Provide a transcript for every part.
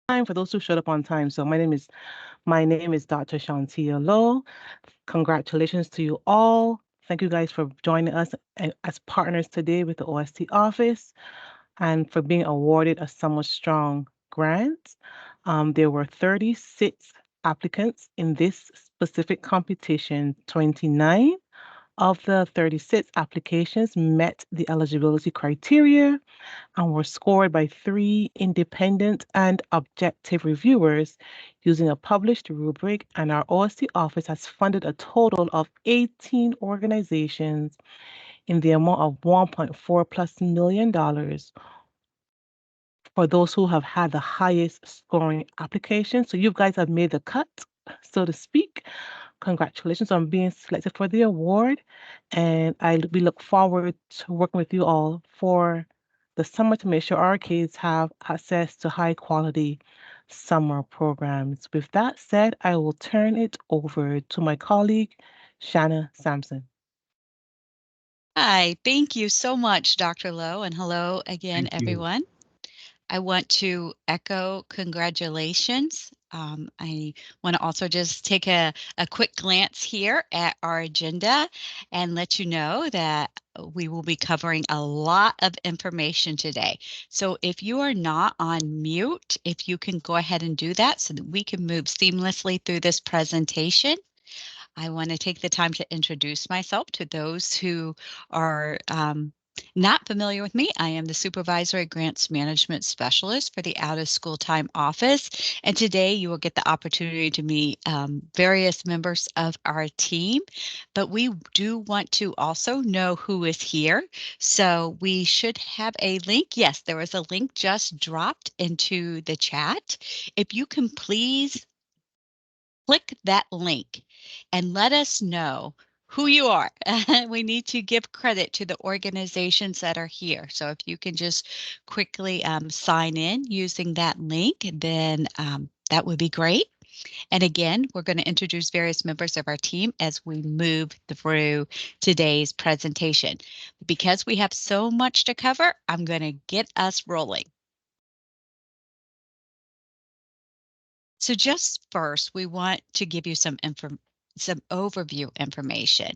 time for those who showed up on time. So my name is Dr. Shantia Lowe. Congratulations to you all. Thank you guys for joining us as partners today with the OST office and for being awarded a Summer Strong grant. There were 36 applicants in this specific competition. 29 of the 36 applications met the eligibility criteria and were scored by three independent and objective reviewers using a published rubric. And our OST office has funded a total of 18 organizations in the amount of $1.4+ million for those who have had the highest scoring application. So you guys have made the cut, so to speak. Congratulations on being selected for the award. And we look forward to working with you all for the summer to make sure our kids have access to high quality summer programs. With that said, I will turn it over to my colleague, Shanna Sampson. Hi, thank you so much, Dr. Lowe, and hello again, Thank you. everyone. I want to echo congratulations. I want to also just take a quick glance here at our agenda and let you know that we will be covering a lot of information today. So if you are not on mute, if you can go ahead and do that so that we can move seamlessly through this presentation. I want to take the time to introduce myself to those who are not familiar with me. I am the Supervisory Grants Management Specialist for the Out of School Time Office. And today you will get the opportunity to meet various members of our team. But we do want to also know who is here. So we should have a link. Yes, there was a link just dropped into the chat. If you can please click that link and let us know who you are. We need to give credit to the organizations that are here. So if you can just quickly sign in using that link, then that would be great. And again, we're going to introduce various members of our team as we move through today's presentation. Because we have so much to cover, I'm going to get us rolling. So just first, we want to give you some overview information.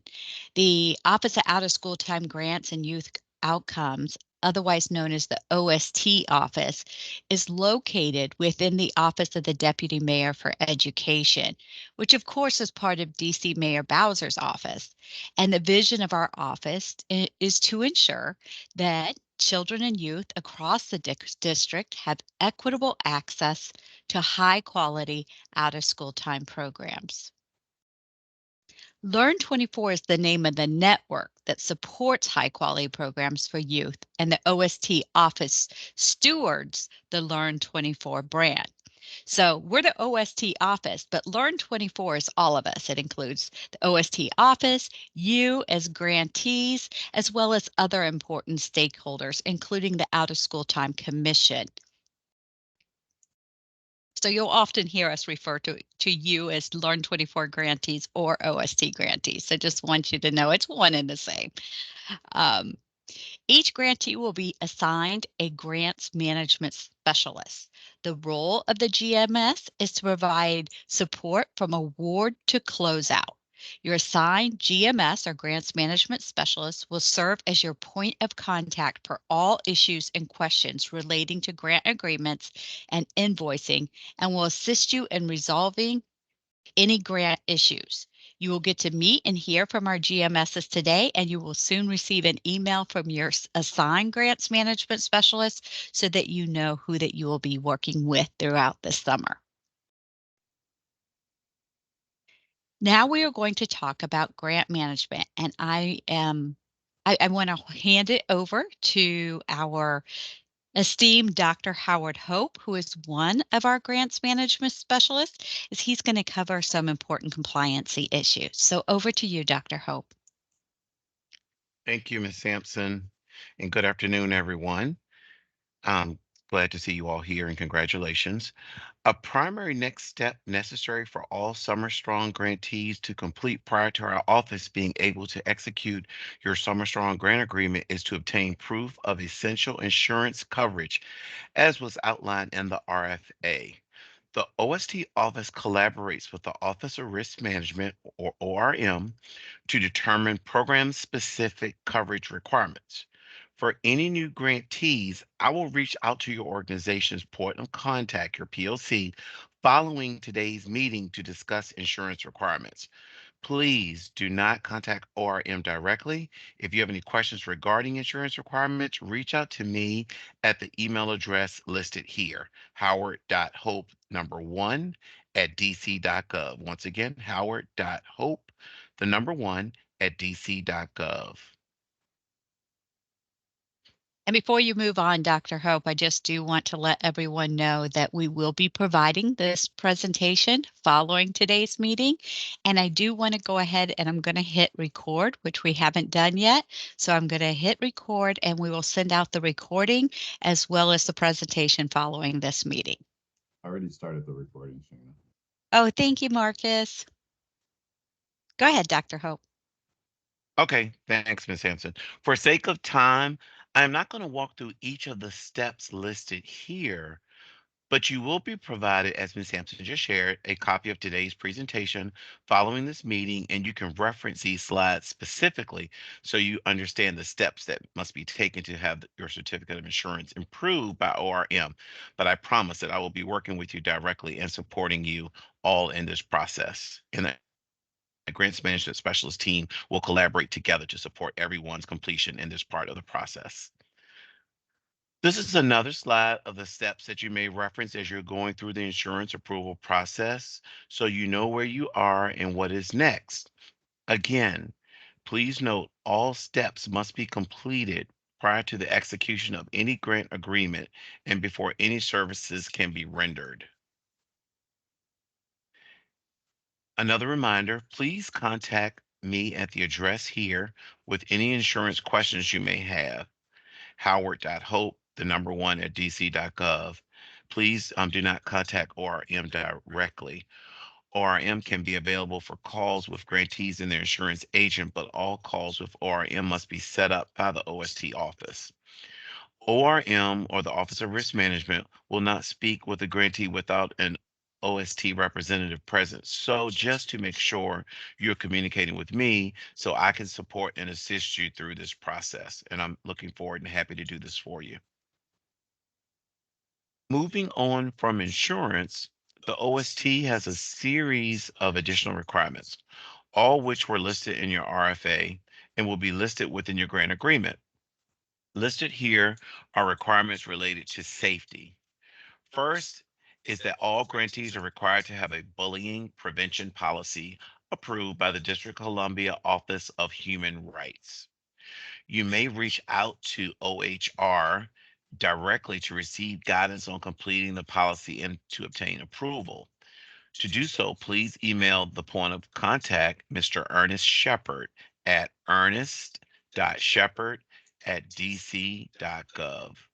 The Office of Out of School Time Grants and Youth Outcomes, otherwise known as the OST office, is located within the Office of the Deputy Mayor for Education, which of course is part of DC Mayor Bowser's office. And the vision of our office is to ensure that children and youth across the district have equitable access to high quality out of school time programs. Learn 24 is the name of the network that supports high quality programs for youth, and the OST office stewards the Learn 24 brand. So we're the OST office, but Learn 24 is all of us. It includes the OST office, you as grantees, as well as other important stakeholders, including the Out of School Time Commission. So you'll often hear us refer to you as Learn 24 grantees or OST grantees. So just want you to know it's one and the same. Um, each grantee will be assigned a grants management specialist. The role of the GMS is to provide support from award to closeout. Your assigned GMS or grants management specialist will serve as your point of contact for all issues and questions relating to grant agreements and invoicing and will assist you in resolving any grant issues. You will get to meet and hear from our GMSs today, and you will soon receive an email from your assigned grants management specialist so that you know who that you will be working with throughout the summer. Now we are going to talk about grant management, and I want to hand it over to our esteemed Dr. Howard Hope, who is one of our grants management specialists, is he's going to cover some important compliancy issues. So over to you, Dr. Hope. Thank you, Ms. Sampson, and good afternoon, everyone. I'm glad to see you all here and congratulations. A primary next step necessary for all Summer Strong grantees to complete prior to our office being able to execute your Summer Strong grant agreement is to obtain proof of essential insurance coverage, as was outlined in the RFA. The OST office collaborates with the Office of Risk Management, or ORM, to determine program-specific coverage requirements. For any new grantees, I will reach out to your organization's point of contact, your POC, following today's meeting to discuss insurance requirements. Please do not contact ORM directly. If you have any questions regarding insurance requirements, reach out to me at the email address listed here, howard.hope1@dc.gov. Once again, howard.hope1@dc.gov. And before you move on, Dr. Hope, I just do want to let everyone know that we will be providing this presentation following today's meeting. And I do want to go ahead and I'm going to hit record, which we haven't done yet. So I'm going to hit record and we will send out the recording as well as the presentation following this meeting. I already started the recording, Shana. Oh, thank you, Marcus. Go ahead, Dr. Hope. Okay, thanks, Ms. Hampson. For sake of time, I'm not going to walk through each of the steps listed here, but you will be provided, as Ms. Hampson just shared, a copy of today's presentation following this meeting, and you can reference these slides specifically so you understand the steps that must be taken to have your certificate of insurance improved by ORM. But I promise that I will be working with you directly and supporting you all in this process. And the grants management specialist team will collaborate together to support everyone's completion in this part of the process. This is another slide of the steps that you may reference as you're going through the insurance approval process, so you know where you are and what is next. Again, please note all steps must be completed prior to the execution of any grant agreement and before any services can be rendered. Another reminder, please contact me at the address here with any insurance questions you may have. Howard.hope1@dc.gov. Please do not contact ORM directly. ORM can be available for calls with grantees and their insurance agent, but all calls with ORM must be set up by the OST office. ORM, or the Office of Risk Management, will not speak with a grantee without an OST representative present. So just to make sure you're communicating with me so I can support and assist you through this process. And I'm looking forward and happy to do this for you. Moving on from insurance, the OST has a series of additional requirements, all which were listed in your RFA and will be listed within your grant agreement. Listed here are requirements related to safety. First is that all grantees are required to have a bullying prevention policy approved by the District of Columbia Office of Human Rights. You may reach out to OHR directly to receive guidance on completing the policy and to obtain approval. To do so, please email the point of contact, Mr. Ernest Shepard, at ernest.shepard@dc.gov.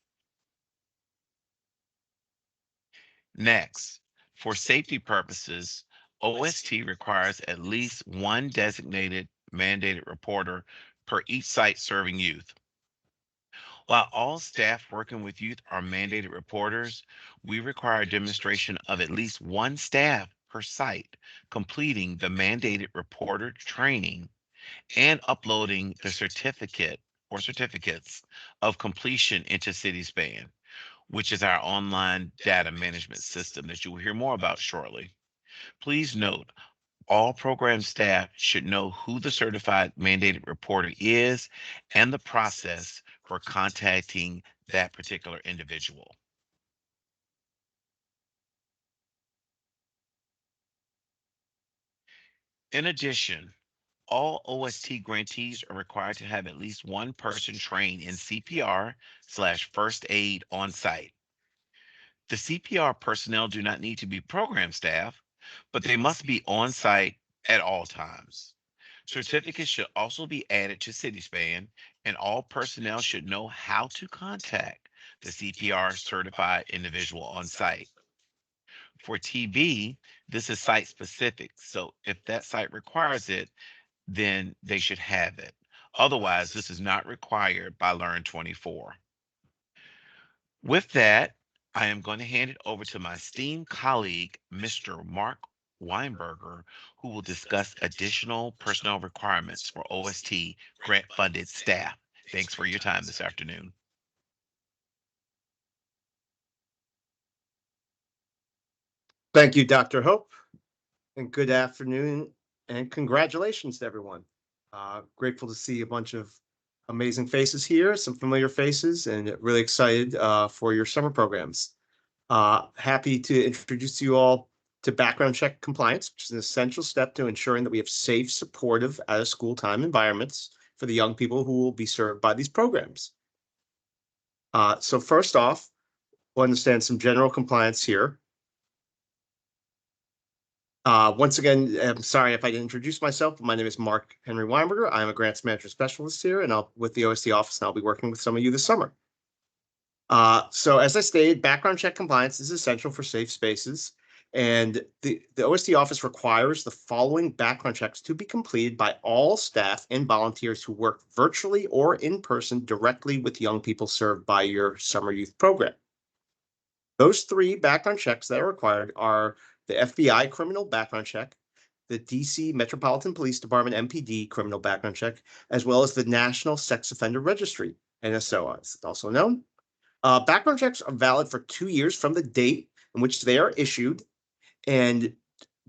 Next, for safety purposes, OST requires at least one designated mandated reporter per each site serving youth. While all staff working with youth are mandated reporters, we require a demonstration of at least one staff per site completing the mandated reporter training and uploading the certificate or certificates of completion into CitySpan, which is our online data management system that you will hear more about shortly. Please note, all program staff should know who the certified mandated reporter is and the process for contacting that particular individual. In addition, all OST grantees are required to have at least one person trained in CPR/first aid on site. The CPR personnel do not need to be program staff, but they must be on site at all times. Certificates should also be added to CitySpan, and all personnel should know how to contact the CPR certified individual on site. For TB, this is site specific, so if that site requires it, then they should have it. Otherwise, this is not required by Learn 24. With that, I am going to hand it over to my esteemed colleague, Mr. Mark Weinberger, who will discuss additional personnel requirements for OST grant-funded staff. Thanks for your time this afternoon. Thank you, Dr. Hope, and good afternoon, and congratulations to everyone. Grateful to see a bunch of amazing faces here, some familiar faces, and really excited for your summer programs. Happy to introduce you all to background check compliance, which is an essential step to ensuring that we have safe, supportive, out-of-school time environments for the young people who will be served by these programs. So first off, we'll understand some general compliance here. Once again, I'm sorry if I didn't introduce myself, but my name is Mark Henry Weinberger. I'm a grants management specialist here, and with the OST office, and I'll be working with some of you this summer. So as I stated, background check compliance is essential for safe spaces, and the OST office requires the following background checks to be completed by all staff and volunteers who work virtually or in person directly with young people served by your summer youth program. Those 3 background checks that are required are the FBI criminal background check, the DC Metropolitan Police Department MPD criminal background check, as well as the National Sex Offender Registry, NSO, as it's also known. Background checks are valid for 2 years from the date in which they are issued, and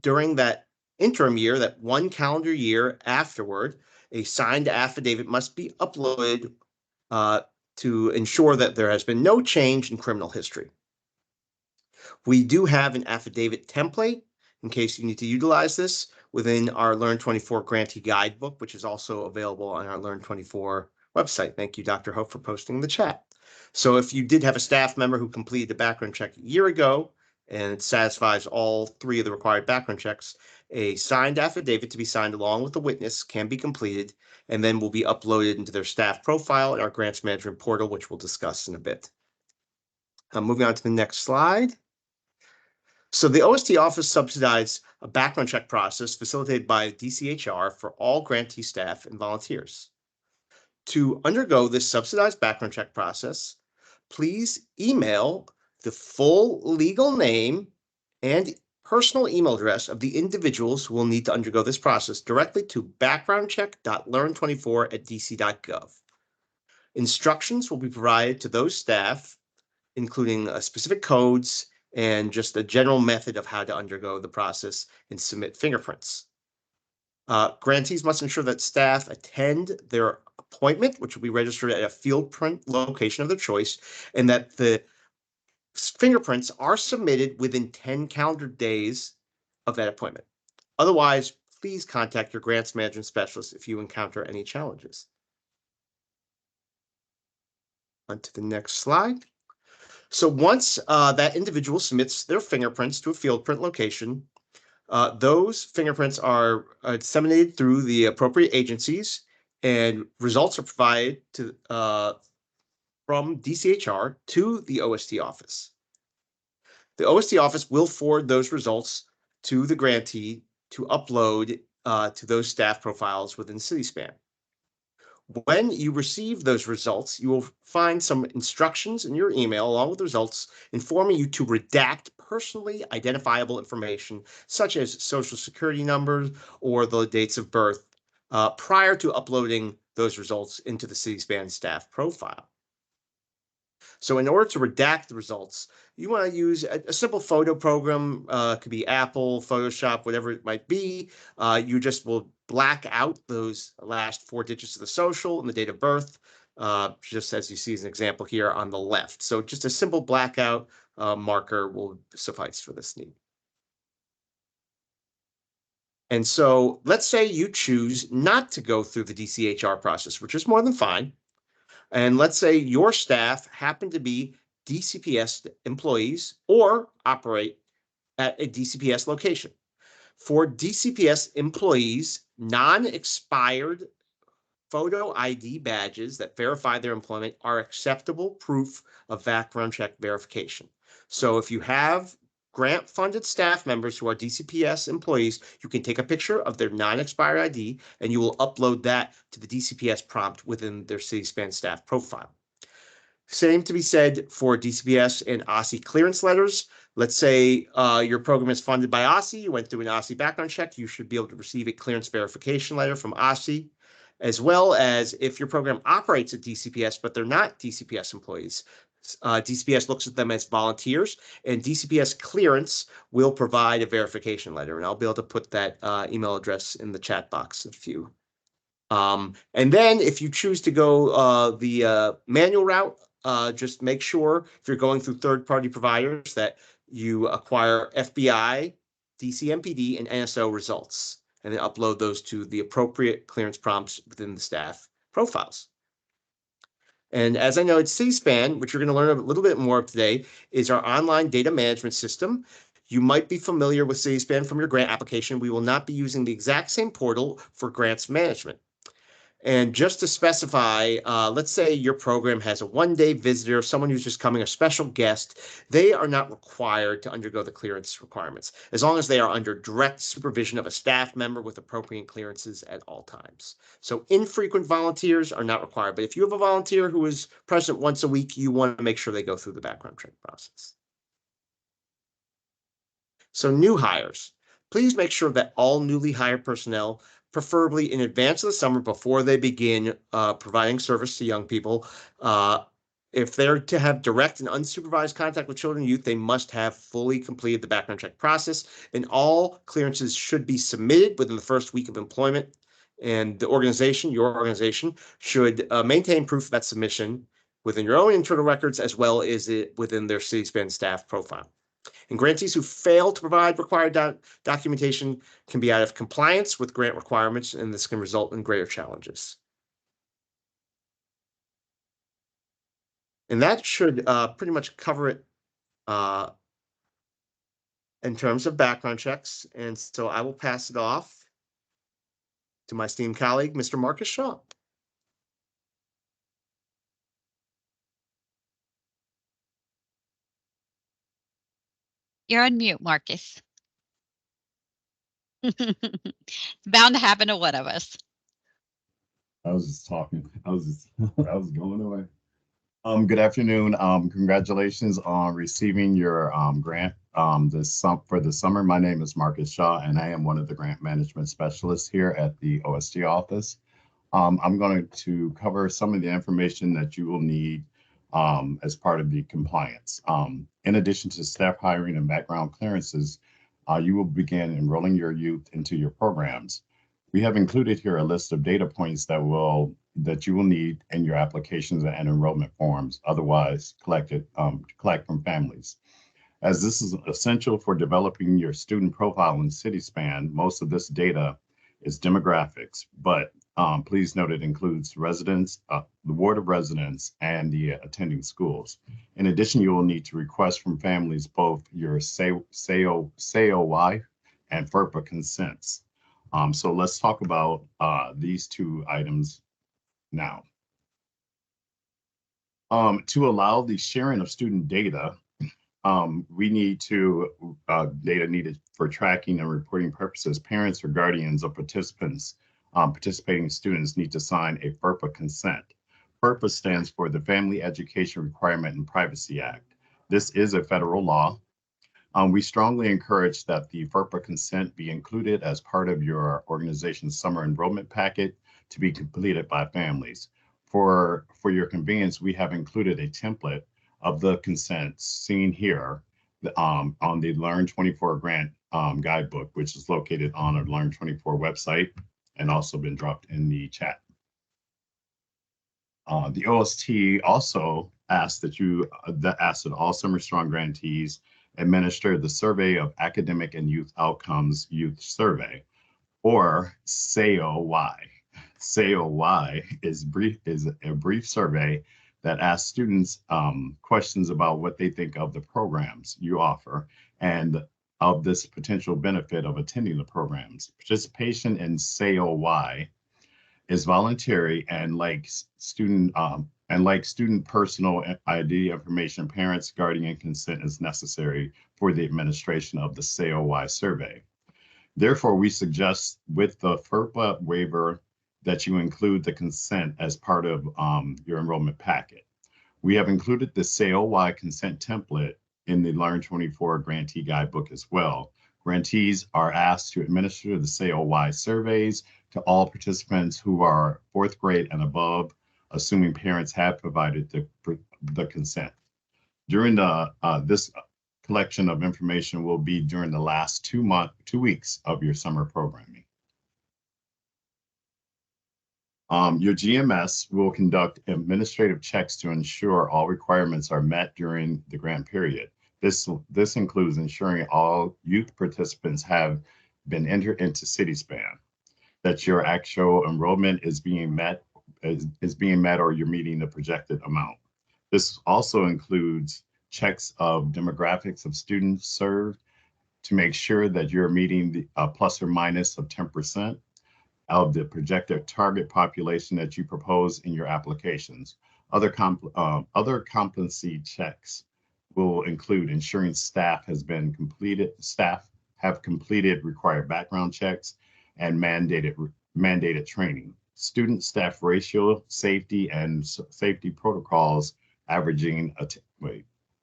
during that interim year, that 1 calendar year afterward, a signed affidavit must be uploaded to ensure that there has been no change in criminal history. We do have an affidavit template in case you need to utilize this within our Learn24 grantee guidebook, which is also available on our Learn24 website. Thank you, Dr. Hope, for posting in the chat. So if you did have a staff member who completed a background check a year ago and it satisfies all 3 of the required background checks, a signed affidavit to be signed along with the witness can be completed and then will be uploaded into their staff profile in our grants management portal, which we'll discuss in a bit. Moving on to the next slide. So the OST office subsidized a background check process facilitated by DCHR for all grantee staff and volunteers. To undergo this subsidized background check process, please email the full legal name and personal email address of the individuals who will need to undergo this process directly to backgroundcheck.learn24@dc.gov. Instructions will be provided to those staff, including specific codes and just a general method of how to undergo the process and submit fingerprints. Grantees must ensure that staff attend their appointment, which will be registered at a field print location of their choice, and that the fingerprints are submitted within 10 calendar days of that appointment. Otherwise, please contact your grants management specialist if you encounter any challenges. On to the next slide. So once that individual submits their fingerprints to a field print location, those fingerprints are disseminated through the appropriate agencies, and results are provided to from DCHR to the OST office. The OST office will forward those results to the grantee to upload to those staff profiles within CitySpan. When you receive those results, you will find some instructions in your email along with the results informing you to redact personally identifiable information, such as social security numbers or the dates of birth, prior to uploading those results into the CitySpan staff profile. So in order to redact the results, you want to use a simple photo program. Could be Apple, Photoshop, whatever it might be. You just will black out those last 4 digits of the social and the date of birth, just as you see as an example here on the left. So just a simple blackout marker will suffice for this need. And so let's say you choose not to go through the DCHR process, which is more than fine. And let's say your staff happen to be DCPS employees or operate at a DCPS location. For DCPS employees, non-expired photo ID badges that verify their employment are acceptable proof of background check verification. So if you have grant-funded staff members who are DCPS employees, you can take a picture of their non-expired ID and you will upload that to the DCPS prompt within their CitySpan staff profile. Same to be said for DCPS and OSSI clearance letters. Let's say your program is funded by OSSI. You went through an OSSI background check. You should be able to receive a clearance verification letter from OSSI, as well as if your program operates at DCPS, but they're not DCPS employees. DCPS looks at them as volunteers, and DCPS clearance will provide a verification letter. And I'll be able to put that email address in the chat box if you. And then if you choose to go the manual route, just make sure if you're going through third-party providers that you acquire FBI, DCMPD, and NSO results, and then upload those to the appropriate clearance prompts within the staff profiles. And as I know, it's CSPAN, which you're going to learn a little bit more of today, is our online data management system. You might be familiar with CSPAN from your grant application. We will not be using the exact same portal for grants management. And just to specify, let's say your program has a one-day visitor, someone who's just coming, a special guest. They are not required to undergo the clearance requirements, as long as they are under direct supervision of a staff member with appropriate clearances at all times. So infrequent volunteers are not required. But if you have a volunteer who is present once a week, you want to make sure they go through the background check process. So new hires, please make sure that all newly hired personnel, preferably in advance of the summer before they begin providing service to young people. If they're to have direct and unsupervised contact with children and youth, they must have fully completed the background check process, and all clearances should be submitted within the first week of employment. And the organization, your organization, should maintain proof of that submission within your own internal records as well as within their CSPAN staff profile. And grantees who fail to provide required documentation can be out of compliance with grant requirements, and this can result in greater challenges. And that should pretty much cover it in terms of background checks. And so I will pass it off to my esteemed colleague, Mr. Marcus Shaw. You're on mute, Marcus. It's bound to happen to one of us. I was just talking. I was going away. Good afternoon. Congratulations on receiving your grant for the summer. My name is Marcus Shaw, and I am one of the grant management specialists here at the OST office. I'm going to cover some of the information that you will need as part of the compliance. In addition to staff hiring and background clearances, you will begin enrolling your youth into your programs. We have included here a list of data points that you will need in your applications and enrollment forms, otherwise collect from families. As this is essential for developing your student profile in CitySpan, most of this data is demographics, but please note it includes residents, the ward of residents, and the attending schools. In addition, you will need to request from families both your SAOY and FERPA consents. So let's talk about these two items now. To allow the sharing of student data, we need data needed for tracking and reporting purposes. Parents or guardians of participants, participating students need to sign a FERPA consent. FERPA stands for the Family Education Requirement and Privacy Act. This is a federal law. We strongly encourage that the FERPA consent be included as part of your organization's summer enrollment packet to be completed by families. For your convenience, we have included a template of the consent seen here on the Learn24 grant guidebook, which is located on our Learn24 website and also been dropped in the chat. The OST also asked that all Summer Strong grantees administer the Survey of Academic and Youth Outcomes Youth Survey, or SAOY. SAOY is a brief survey that asks students questions about what they think of the programs you offer and of this potential benefit of attending the programs. Participation in SAOY is voluntary and like student personal ID information, parents' guardian consent is necessary for the administration of the SAOY survey. Therefore, we suggest with the FERPA waiver that you include the consent as part of your enrollment packet. We have included the SAOY consent template in the Learn 24 grantee guidebook as well. Grantees are asked to administer the SAOY surveys to all participants who are 4th grade and above, assuming parents have provided the consent. During this collection of information will be during the last 2 weeks of your summer programming. Your GMS will conduct administrative checks to ensure all requirements are met during the grant period. This includes ensuring all youth participants have been entered into CitySpan, that your actual enrollment is being met or you're meeting the projected amount. This also includes checks of demographics of students served to make sure that you're meeting the plus or minus of 10% of the projected target population that you propose in your applications. Other competency checks will include ensuring staff have completed required background checks and mandated training. Student staff ratio, safety, and safety protocols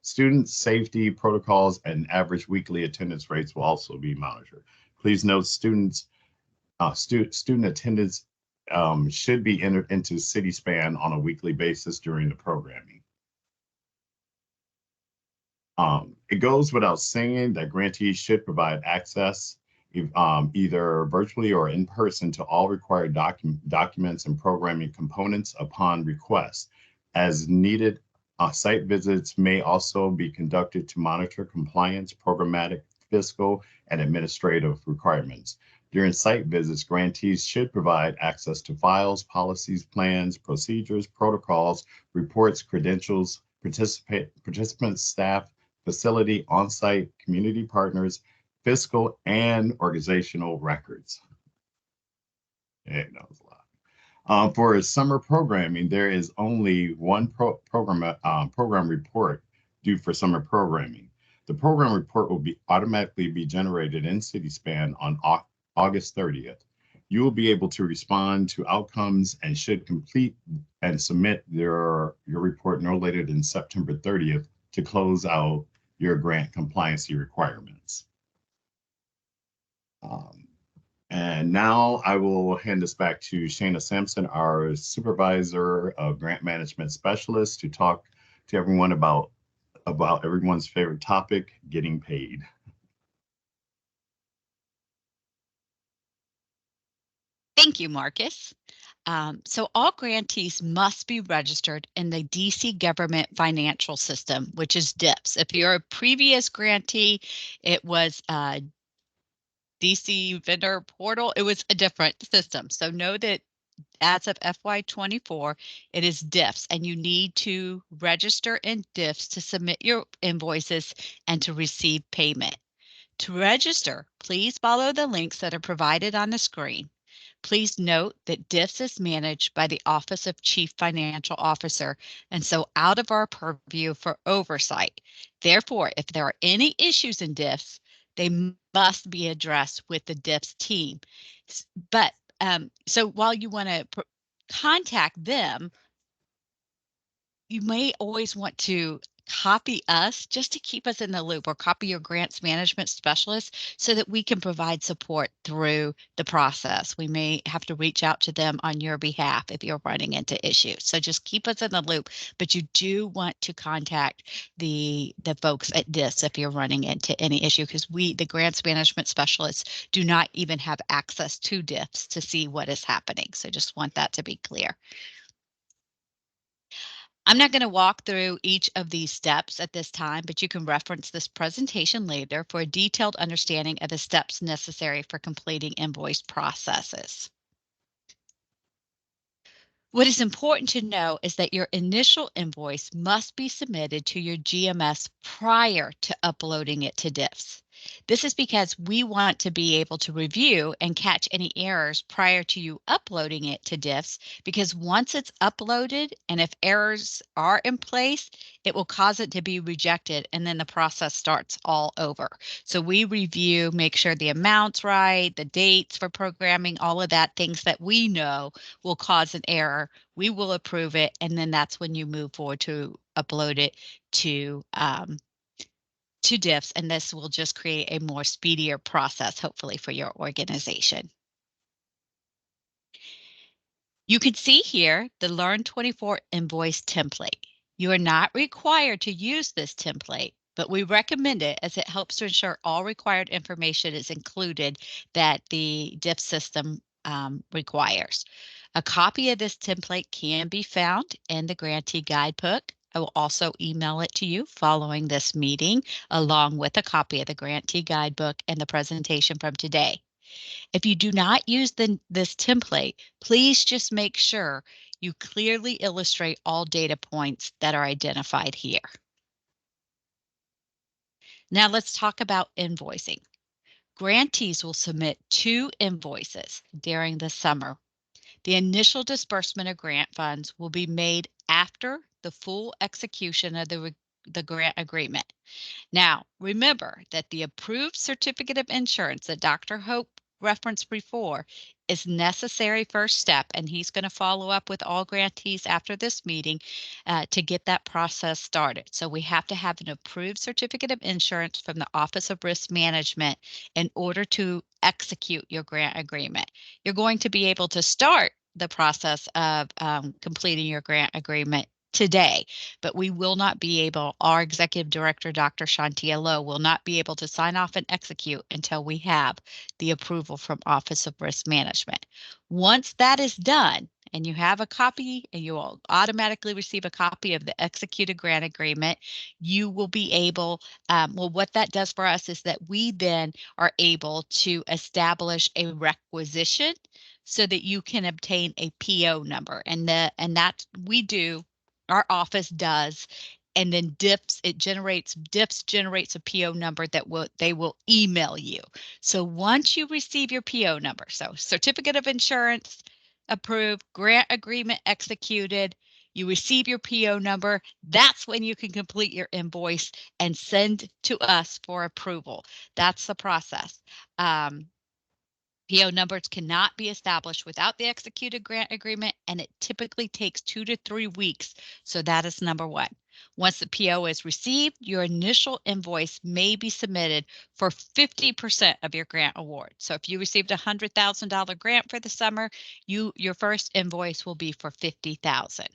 student safety protocols and average weekly attendance rates will also be monitored. Please note student attendance should be entered into CitySpan on a weekly basis during the programming. It goes without saying that grantees should provide access either virtually or in person to all required documents and programming components upon request. As needed, site visits may also be conducted to monitor compliance, programmatic, fiscal, and administrative requirements. During site visits, grantees should provide access to files, policies, plans, procedures, protocols, reports, credentials, participants, staff, facility, on-site, community partners, fiscal, and organizational records. Yeah, that was a lot. For summer programming, there is only one program report due for summer programming. The program report will automatically be generated in CitySpan on August 30th. You will be able to respond to outcomes and should complete and submit your report no later than September 30th to close out your grant compliancy requirements. And now I will hand this back to Shana Sampson, our Supervisor of Grant Management Specialist, to talk to everyone about everyone's favorite topic, getting paid. Thank you, Marcus. So all grantees must be registered in the DC Government Financial System, which is DIFS. If you're a previous grantee, it was DC Vendor Portal. It was a different system. So know that as of FY24, it is DIFS, and you need to register in DIFS to submit your invoices and to receive payment. To register, please follow the links that are provided on the screen. Please note that DIFS is managed by the Office of Chief Financial Officer, and so out of our purview for oversight. Therefore, if there are any issues in DIFS, they must be addressed with the DIFS team. But so while you want to contact them, you may always want to copy us just to keep us in the loop, or copy your grants management specialist so that we can provide support through the process. We may have to reach out to them on your behalf if you're running into issues. So just keep us in the loop, but you do want to contact the folks at DIFS if you're running into any issue, because the grants management specialists do not even have access to DIFS to see what is happening. So just want that to be clear. I'm not going to walk through each of these steps at this time, but you can reference this presentation later for a detailed understanding of the steps necessary for completing invoice processes. What is important to know is that your initial invoice must be submitted to your GMS prior to uploading it to DIFS. This is because we want to be able to review and catch any errors prior to you uploading it to DIFS, because once it's uploaded and if errors are in place, it will cause it to be rejected, and then the process starts all over. So we review, make sure the amount's right, the dates for programming, all of that, things that we know will cause an error. We will approve it, and then that's when you move forward to uploaded to DIFS, and this will just create a more speedier process, hopefully, for your organization. You can see here the Learn24 invoice template. You are not required to use this template, but we recommend it as it helps to ensure all required information is included that the DIF system requires. A copy of this template can be found in the Grantee Guidebook. I will also email it to you following this meeting, along with a copy of the Grantee Guidebook and the presentation from today. If you do not use this template, please just make sure you clearly illustrate all data points that are identified here. Now let's talk about invoicing. Grantees will submit 2 invoices during the summer. The initial disbursement of grant funds will be made after the full execution of the grant agreement. Now, remember that the approved certificate of insurance that Dr. Hope referenced before is necessary first step, and he's going to follow up with all grantees after this meeting to get that process started. So we have to have an approved certificate of insurance from the Office of Risk Management in order to execute your grant agreement. You're going to be able to start the process of completing your grant agreement today, but we will not be able, our executive director, Dr. Shantia Lowe, will not be able to sign off and execute until we have the approval from Office of Risk Management. Once that is done, and you have a copy, and you will automatically receive a copy of the executed grant agreement, you will be able, well, what that does for us is that we then are able to establish a requisition so that you can obtain a PO number, and that we do. Our office does, and then DIFS generates a PO number that they will email you. So once you receive your PO number, so certificate of insurance approved, grant agreement executed, you receive your PO number, that's when you can complete your invoice and send to us for approval. That's the process. PO numbers cannot be established without the executed grant agreement, and it typically takes 2 to 3 weeks. So that is number 1. Once the PO is received, your initial invoice may be submitted for 50% of your grant award. So if you received a $100,000 grant for the summer, your first invoice will be for $50,000.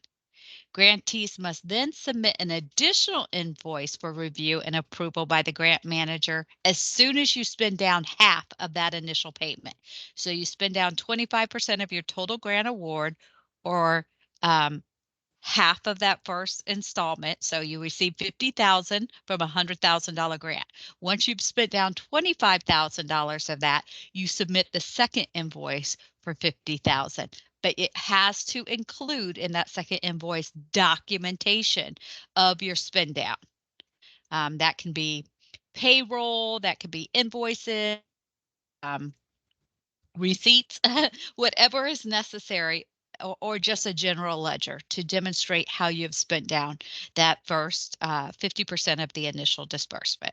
Grantees must then submit an additional invoice for review and approval by the grant manager as soon as you spend down half of that initial payment. So you spend down 25% of your total grant award, or half of that first installment. So you receive $50,000 from a $100,000 grant. Once you've spent down $25,000 of that, you submit the second invoice for $50,000. But it has to include in that second invoice documentation of your spend down. That can be payroll, that could be invoices, receipts, whatever is necessary, or just a general ledger to demonstrate how you've spent down that first 50% of the initial disbursement.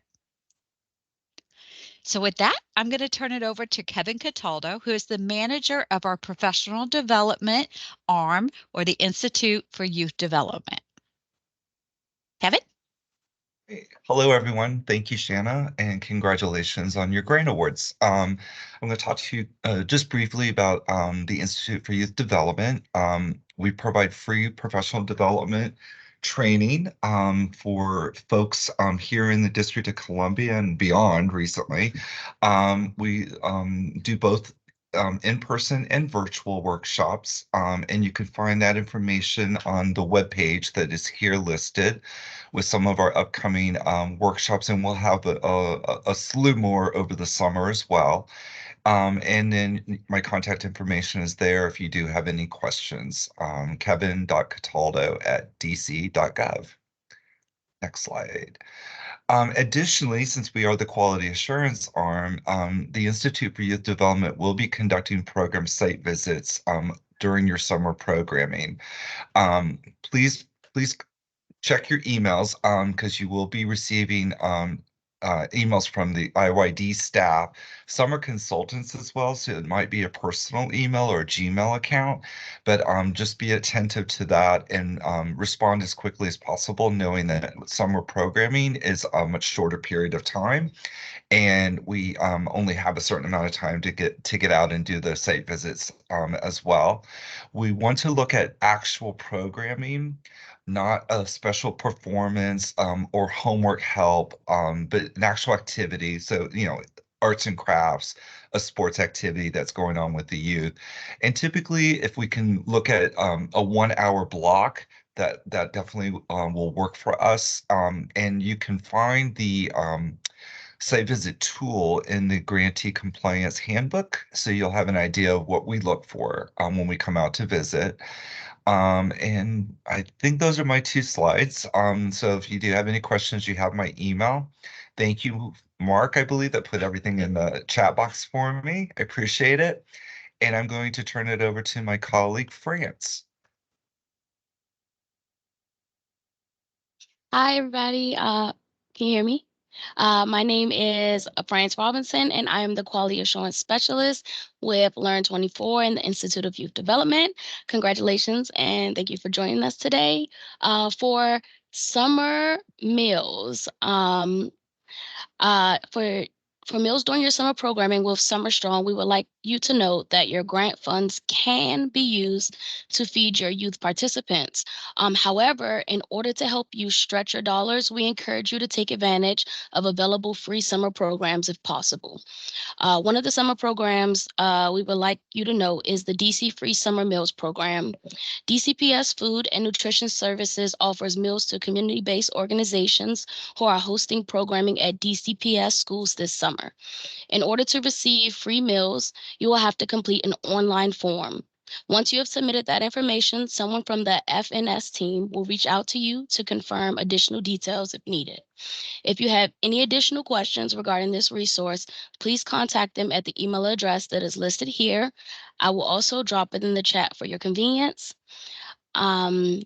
So with that, I'm going to turn it over to Kevin Cataldo, who is the manager of our professional development arm, or the Institute for Youth Development. Kevin? Hello, everyone. Thank you, Shanna, and congratulations on your grant awards. I'm going to talk to you just briefly about the Institute for Youth Development. We provide free professional development training for folks here in the District of Columbia and beyond recently. We do both in-person and virtual workshops, and you can find that information on the webpage that is here listed with some of our upcoming workshops, and we'll have a slew more over the summer as well. And then my contact information is there if you do have any questions. Kevin.cataldo@dc.gov. Next slide. Additionally, since we are the quality assurance arm, the Institute for Youth Development will be conducting program site visits during your summer programming. Please check your emails because you will be receiving emails from the IYD staff. Some are consultants as well, so it might be a personal email or a Gmail account, but just be attentive to that and respond as quickly as possible, knowing that summer programming is a much shorter period of time, and we only have a certain amount of time to get out and do the site visits as well. We want to look at actual programming, not a special performance or homework help, but an actual activity. So, arts and crafts, a sports activity that's going on with the youth. And typically, if we can look at a 1 hour block, that definitely will work for us. And you can find the site visit tool in the grantee compliance handbook, so you'll have an idea of what we look for when we come out to visit. And I think those are my 2 slides. So if you do have any questions, you have my email. Thank you, Mark, I believe, that put everything in the chat box for me. I appreciate it. And I'm going to turn it over to my colleague, France. Hi, everybody. Can you hear me? My name is France Robinson, and I am the Quality Assurance Specialist with Learn24 and the Institute of Youth Development. Congratulations, and thank you for joining us today for summer meals. For meals during your summer programming with Summer Strong, we would like you to note that your grant funds can be used to feed your youth participants. However, in order to help you stretch your dollars, we encourage you to take advantage of available free summer programs if possible. One of the summer programs we would like you to know is the DC Free Summer Meals Program. DCPS Food and Nutrition Services offers meals to community-based organizations who are hosting programming at DCPS schools this summer. In order to receive free meals, you will have to complete an online form. Once you have submitted that information, someone from the FNS team will reach out to you to confirm additional details if needed. If you have any additional questions regarding this resource, please contact them at the email address that is listed here. I will also drop it in the chat for your convenience. All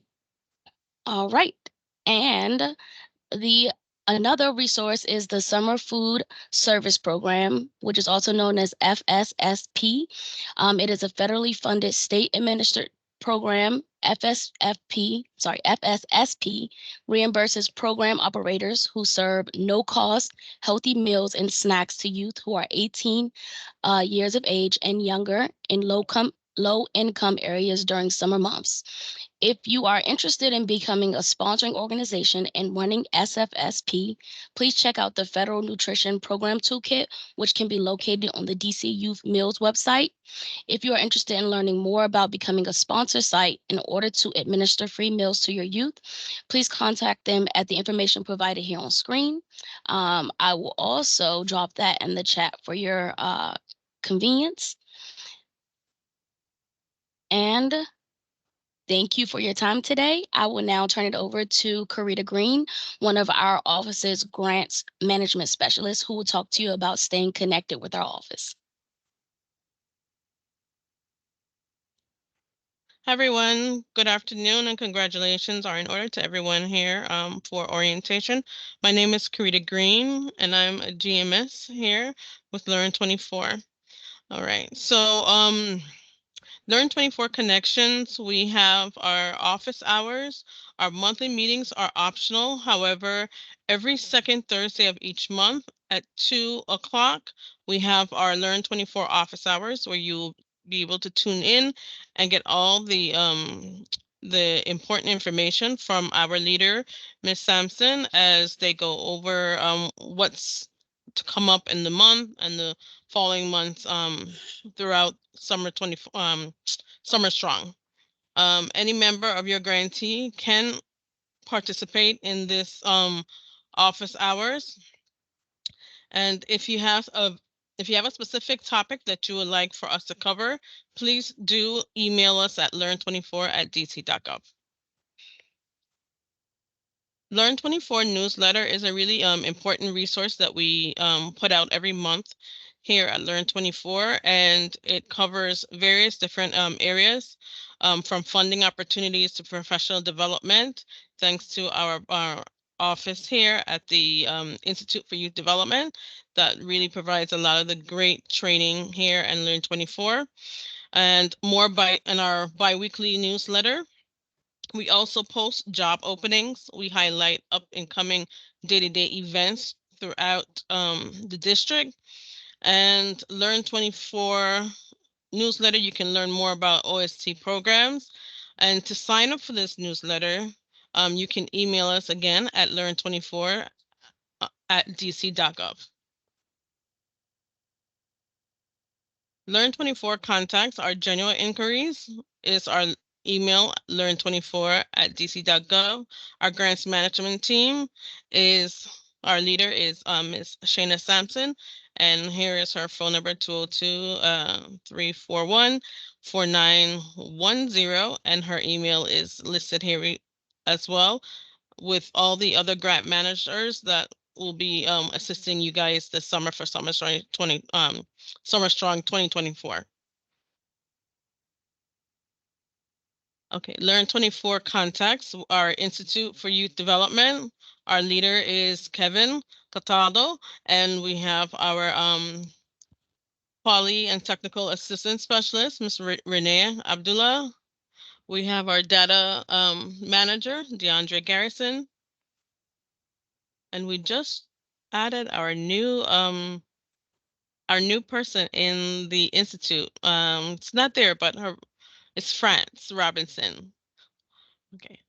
right. And another resource is the Summer Food Service Program, which is also known as FSSP. It is a federally funded state administered program. FSSP reimburses program operators who serve no-cost healthy meals and snacks to youth who are 18 years of age and younger in low-income areas during summer months. If you are interested in becoming a sponsoring organization and running SFSP, please check out the Federal Nutrition Program Toolkit, which can be located on the DC Youth Meals website. If you are interested in learning more about becoming a sponsor site in order to administer free meals to your youth, please contact them at the information provided here on screen. I will also drop that in the chat for your convenience. And thank you for your time today. I will now turn it over to Karita Green, one of our office's grants management specialists, who will talk to you about staying connected with our office. Hi, everyone. Good afternoon and congratulations are in order to everyone here for orientation. My name is Karita Green and I'm a GMS here with Learn24. All right, so Learn24 Connections, we have our office hours. Our monthly meetings are optional. However, every second Thursday of each month at 2 o'clock, we have our Learn24 office hours where you'll be able to tune in and get all the important information from our leader, Ms. Sampson, as they go over what's to come up in the month and the following months throughout Summer Strong. Any member of your grantee can participate in this office hours. And if you have a specific topic that you would like for us to cover, please do email us at learn24@dc.gov. Learn24 newsletter is a really important resource that we put out every month here at Learn24, and it covers various different areas from funding opportunities to professional development, thanks to our office here at the Institute for Youth Development that really provides a lot of the great training here and Learn 24, and more in our biweekly newsletter. We also post job openings. We highlight up and coming day-to-day events throughout the district. And Learn 24 newsletter, you can learn more about OST programs. And to sign up for this newsletter, you can email us again at learn24@dc.gov. Learn 24 contacts our genuine inquiries is our email learn24@dc.gov. Our grants management team is our leader is Ms. Shayna Sampson, and here is her phone number 202-341-4910, and her email is listed here as well, with all the other grant managers that will be assisting you guys this summer for Summer Strong 2024. Okay, Learn 24 contacts our Institute for Youth Development. Our leader is Kevin Cataldo, and we have our Poly and Technical Assistant Specialist, Ms. Renee Abdullah. We have our data manager, DeAndre Garrison. And we just added our new person in the Institute. It's not there, but it's France Robinson. Okay.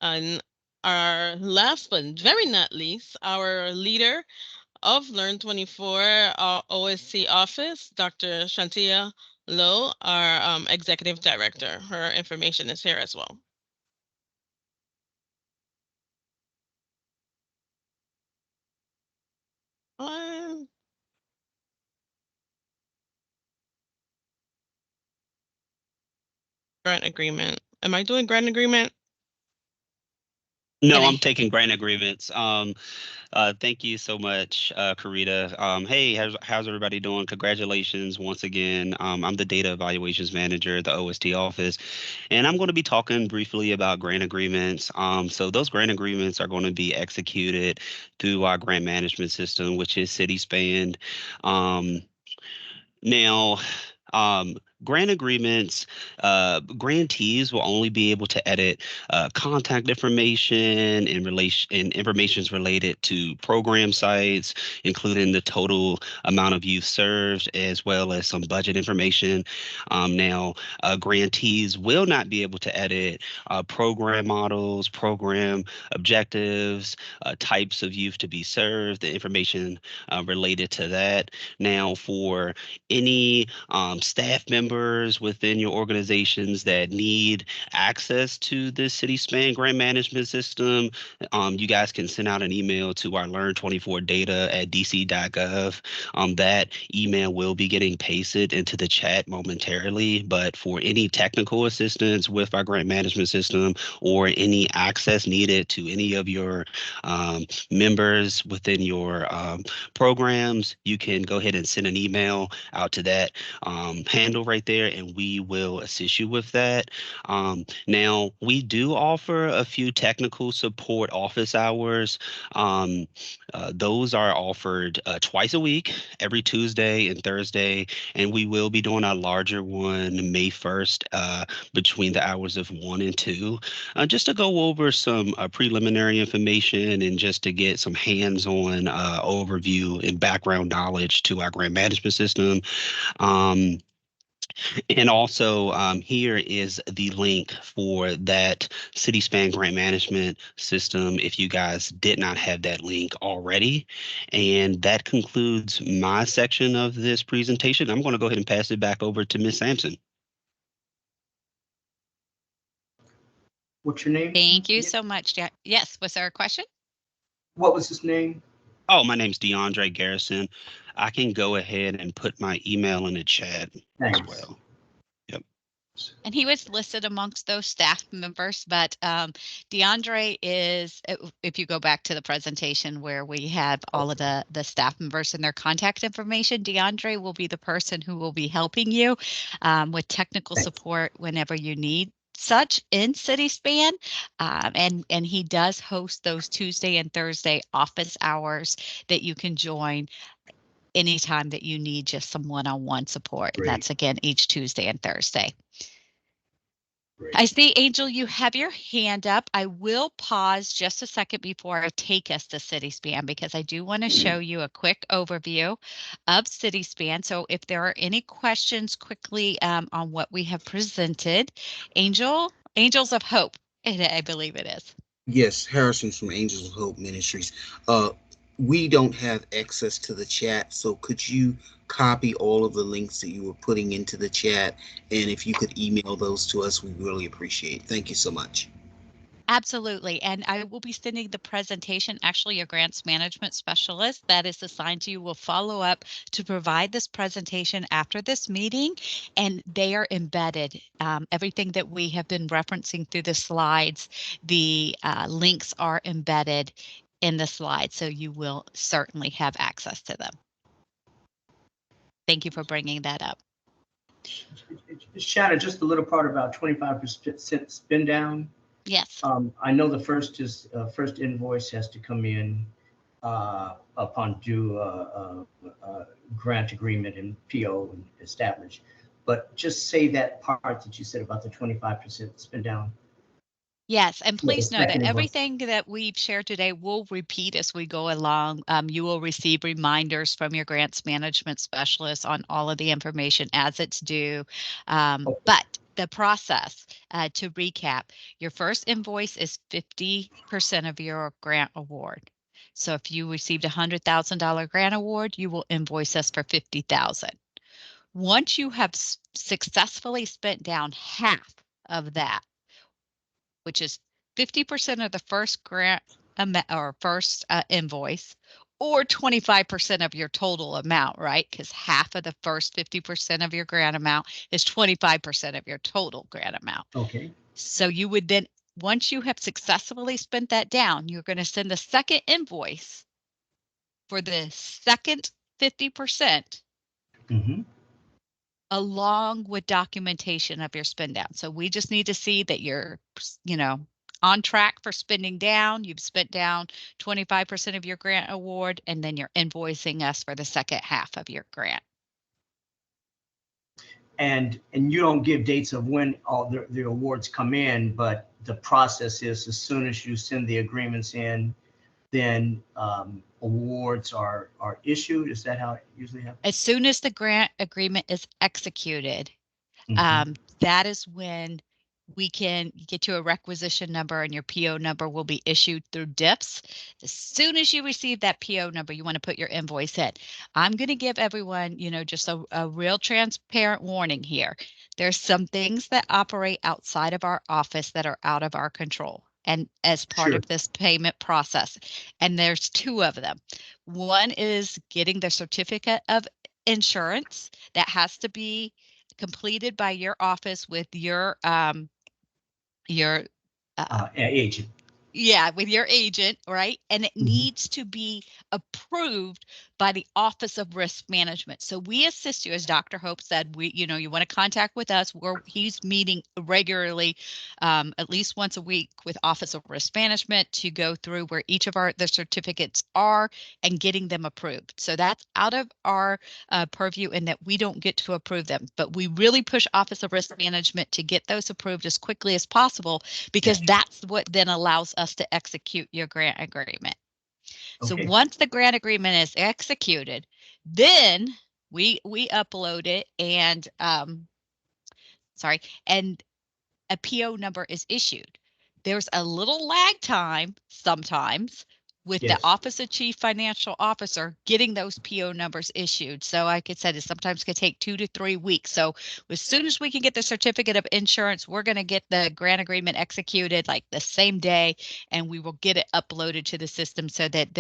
And our last but very not least, our leader of Learn 24 OSC office, Dr. Shantia Lowe, our executive director. Her information is here as well. Grant agreement. Am I doing grant agreement? No, Can I- I'm taking grant agreements. Thank you so much, Karita. Hey, how's everybody doing? Congratulations once again. I'm the Data Evaluations Manager at the OST office, and I'm going to be talking briefly about grant agreements. So those grant agreements are going to be executed through our grant management system, which is CitySpan. Now, grant agreements, grantees will only be able to edit contact information and informations related to program sites, including the total amount of youth served, as well as some budget information. Now, grantees will not be able to edit program models, program objectives, types of youth to be served, the information related to that. Now, for any staff members within your organizations that need access to this CitySpan grant management system, you guys can send out an email to our learn24data@dc.gov. That email will be getting pasted into the chat momentarily, but for any technical assistance with our grant management system or any access needed to any of your members within your programs, you can go ahead and send an email out to that handle right there, and we will assist you with that. Now, we do offer a few technical support office hours. Those are offered twice a week, every Tuesday and Thursday, and we will be doing a larger one May 1st between the hours of 1 and 2, just to go over some preliminary information and just to get some hands-on overview and background knowledge to our grant management system. And also here is the link for that CitySpan grant management system if you guys did not have that link already. And that concludes my section of this presentation. I'm going to go ahead and pass it back over to Ms. Sampson. What's your name? Thank you so much. Yes, was there a question? What was his name? Oh, my name's DeAndre Garrison. I can go ahead and put my email in the chat Thanks. as well. Yep. And he was listed amongst those staff members, but DeAndre is, if you go back to the presentation where we have all of the staff members and their contact information, DeAndre will be the person who will be helping you with technical support whenever you need such in CitySpan, and he does host those Tuesday and Thursday office hours that you can join anytime that you need just some one-on-one support. And Great. that's again each Tuesday and Thursday. Great. I see, Angel, you have your hand up. I will pause just a second before I take us to CitySpan because I do want to show you a quick overview of CitySpan. So if there are any questions quickly on what we have presented, Angels of Hope, I believe it is. Yes, Harrison from Angels of Hope Ministries. We don't have access to the chat, so could you copy all of the links that you were putting into the chat? And if you could email those to us, we really appreciate it. Thank you so much. Absolutely. And I will be sending the presentation. Actually, your grants management specialist that is assigned to you will follow up to provide this presentation after this meeting. And they are embedded. Everything that we have been referencing through the slides, the links are embedded in the slides. So you will certainly have access to them. Thank you for bringing that up. Shanna, just a little part about 25% spin down. Yes. I know the first invoice has to come in upon due grant agreement and PO and established. But just say that part that you said about the 25% spin down. Yes, and please know that second invoice. everything that we've shared today will repeat as we go along. You will receive reminders from your grants management specialist on all of the information as it's due. But the process, to recap, your first invoice is 50% of your grant award. So if you received a $100,000 grant award, you will invoice us for $50,000. Once you have successfully spent down half of that, which is 50% of the first grant or first invoice, or 25% of your total amount, right? Because half of the first 50% of your grant amount is 25% of your total grant amount. Okay. So you would then, once you have successfully spent that down, you're going to send the second invoice for the second 50%. Mm-hmm. Along with documentation of your spend down. So we just need to see that you're, on track for spending down. You've spent down 25% of your grant award, and then you're invoicing us for the second half of your grant. And you don't give dates of when all the awards come in, but the process is as soon as you send the agreements in, then awards are issued. Is that how it usually happens? As soon as the grant agreement is executed, that is when we can get you a requisition number, and your PO number will be issued through DIPS. As soon as you receive that PO number, you want to put your invoice in. I'm going to give everyone, just a real transparent warning here. There's some things that operate outside of our office that are out of our control, and as part of this payment process. And there's two of them. One is getting the certificate of insurance that has to be completed by your office with your agent. Yeah, with your agent, right? And it needs to be approved by the Office of Risk Management. So we assist you, as Dr. Hope said, you want to contact with us. He's meeting regularly, at least once a week, with Office of Risk Management to go through where each of the certificates are and getting them approved. So that's out of our purview, in that we don't get to approve them, but we really push Office of Risk Management to get those approved as quickly as possible, because that's what then allows us to execute your grant agreement. So once the grant agreement is executed, then we upload it, and and a PO number is issued. There's a little lag time sometimes with the Office of Chief Financial Officer getting those PO numbers issued. So like I said, it sometimes can take 2 to 3 weeks. So as soon as we can get the certificate of insurance, we're going to get the grant agreement executed like the same day, and we will get it uploaded to the system, so that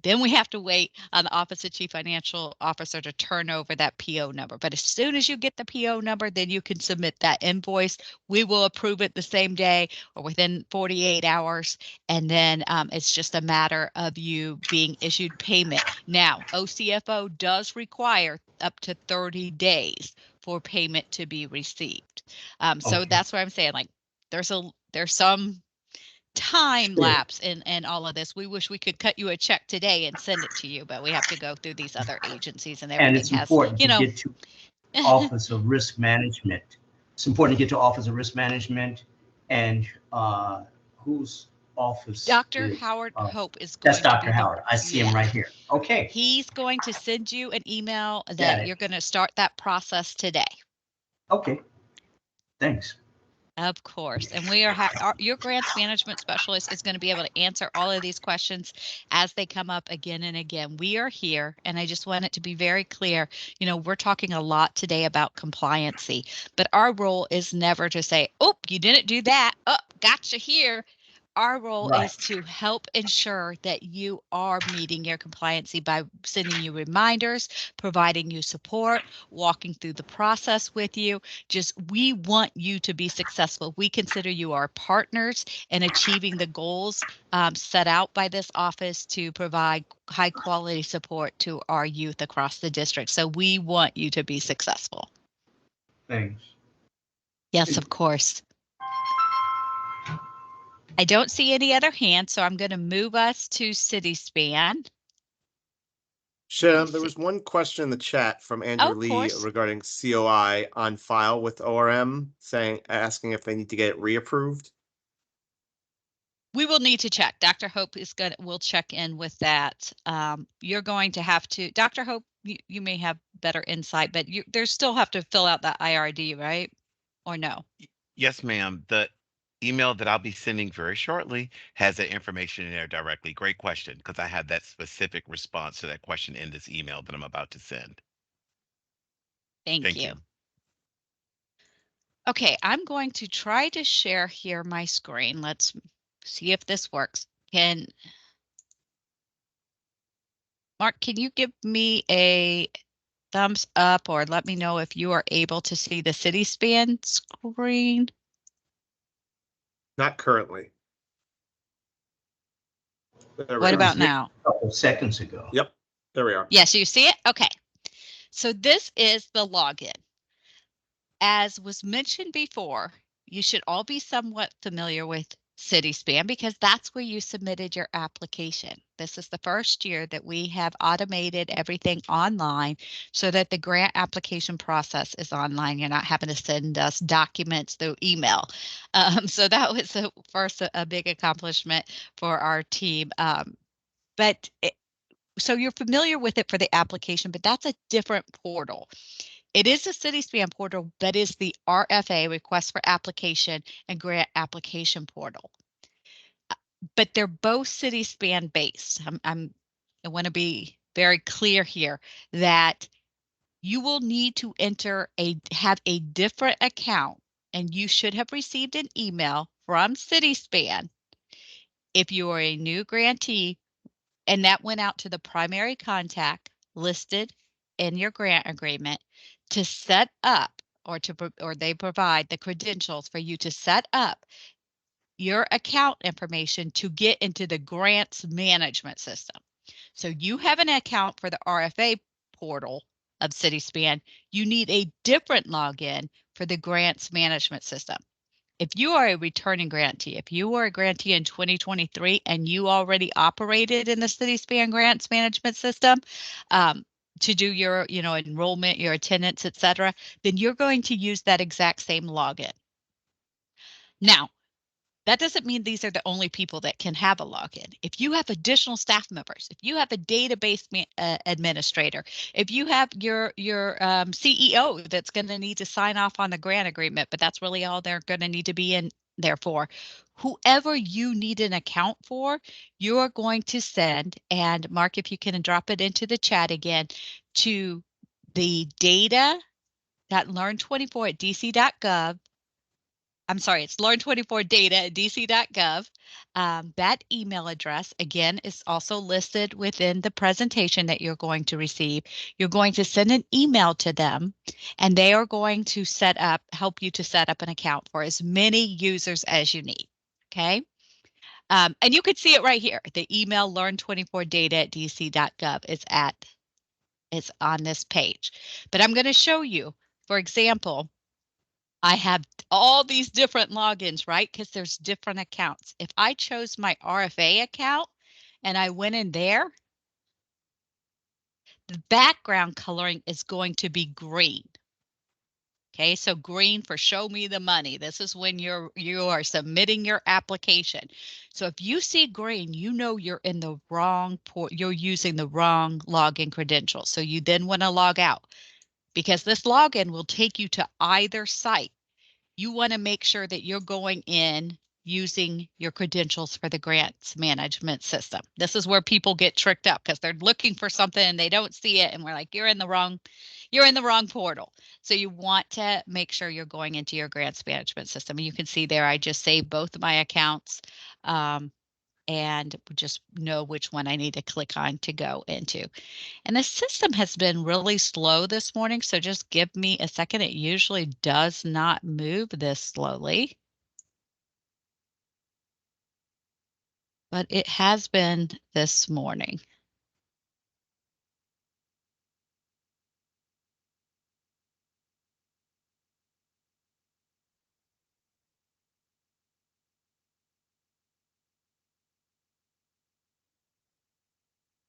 then we have to wait on the Office of Chief Financial Officer to turn over that PO number. But as soon as you get the PO number, then you can submit that invoice. We will approve it the same day or within 48 hours. And then it's just a matter of you being issued payment. Now, OCFO does require up to 30 days for payment to be received. So that's what I'm saying. Like, there's some time Sure. lapse in all of this. We wish we could cut you a check today and send it to you, but we have to go through these other agencies and And everything it's has, important you to know. get to Office of Risk Management. It's important to get to Office of Risk Management, and whose office? Dr. is- Howard Hope is That's going to be Dr. the, Howard. I see him yes. right here. Okay, He's going to send you an email Got that it. you're going to start that process today. okay. Thanks. Of course. And we are your grants management specialist is going to be able to answer all of these questions as they come up again and again. We are here, and I just want it to be very clear. You know, we're talking a lot today about compliancy, but our role is never to say, oh, you didn't do that. Oh, gotcha here. Our role Right. is to help ensure that you are meeting your compliancy by sending you reminders, providing you support, walking through the process with you. Just, we want you to be successful. We consider you our partners in achieving the goals set out by this office to provide high quality support to our youth across the district. So we want you to be successful. Thanks. Yes, of course. I don't see any other hands, so I'm going to move us to CitySpan. Shannon, there was one question in the chat from Andrew of Lee course. regarding COI on file with ORM, asking if they need to get it reapproved. We will need to check. Dr. Hope will check in with that. You're going to have to, Dr. Hope, you may have better insight, but there's still have to fill out that IRD, right? Or no? Yes, ma'am. The email that I'll be sending very shortly has that information in there directly. Great question, because I have that specific response to that question in this email that I'm about to send. Thank you. Okay, I'm going to try to share here my screen. Let's see if this works. Mark, can you give me a thumbs up or let me know if you are able to see the CitySpan screen? Not currently. What about now? A couple seconds ago. Yep, there we are. Yes, you see it? Okay. So this is the login. As was mentioned before, you should all be somewhat familiar with CitySpan because that's where you submitted your application. This is the first year that we have automated everything online so that the grant application process is online. You're not having to send us documents through email. So that was a big accomplishment for our team. So you're familiar with it for the application, but that's a different portal. It is a CitySpan portal, but is the RFA, Request for Application, and Grant Application portal. But they're both CitySpan based. I want to be very clear here that you will need to have a different account, and you should have received an email from CitySpan if you are a new grantee, and that went out to the primary contact listed in your grant agreement to set up or they provide the credentials for you to set up your account information to get into the grants management system. So you have an account for the RFA portal of CitySpan. You need a different login for the grants management system. If you are a returning grantee, if you were a grantee in 2023 and you already operated in the CitySpan grants management system to do your, enrollment, your attendance, et cetera, then you're going to use that exact same login. Now, that doesn't mean these are the only people that can have a login. If you have additional staff members, if you have a database administrator, if you have your CEO that's going to need to sign off on the grant agreement, but that's really all they're going to need to be in there for, whoever you need an account for, you're going to send, and Mark, if you can drop it into the chat again, to the data.learn24@dc.gov. I'm sorry, it's learn24data@dc.gov. That email address, again, is also listed within the presentation that you're going to receive. You're going to send an email to them, and they are going to help you to set up an account for as many users as you need, okay? And you could see it right here. The email learn24data@dc.gov is on this page. But I'm going to show you, for example, I have all these different logins, right? Because there's different accounts. If I chose my RFA account and I went in there, the background coloring is going to be green. Okay, so green for show me the money. This is when you are submitting your application. So if you see green, you know you're in the wrong port, you're using the wrong login credentials. So you then want to log out, because this login will take you to either site. You want to make sure that you're going in using your credentials for the grants management system. This is where people get tricked up, because they're looking for something and they don't see it, and we're like, you're in the wrong portal. So you want to make sure you're going into your grants management system. And you can see there, I just saved both of my accounts, and just know which one I need to click on to go into. And the system has been really slow this morning, so just give me a second. It usually does not move this slowly, but it has been this morning.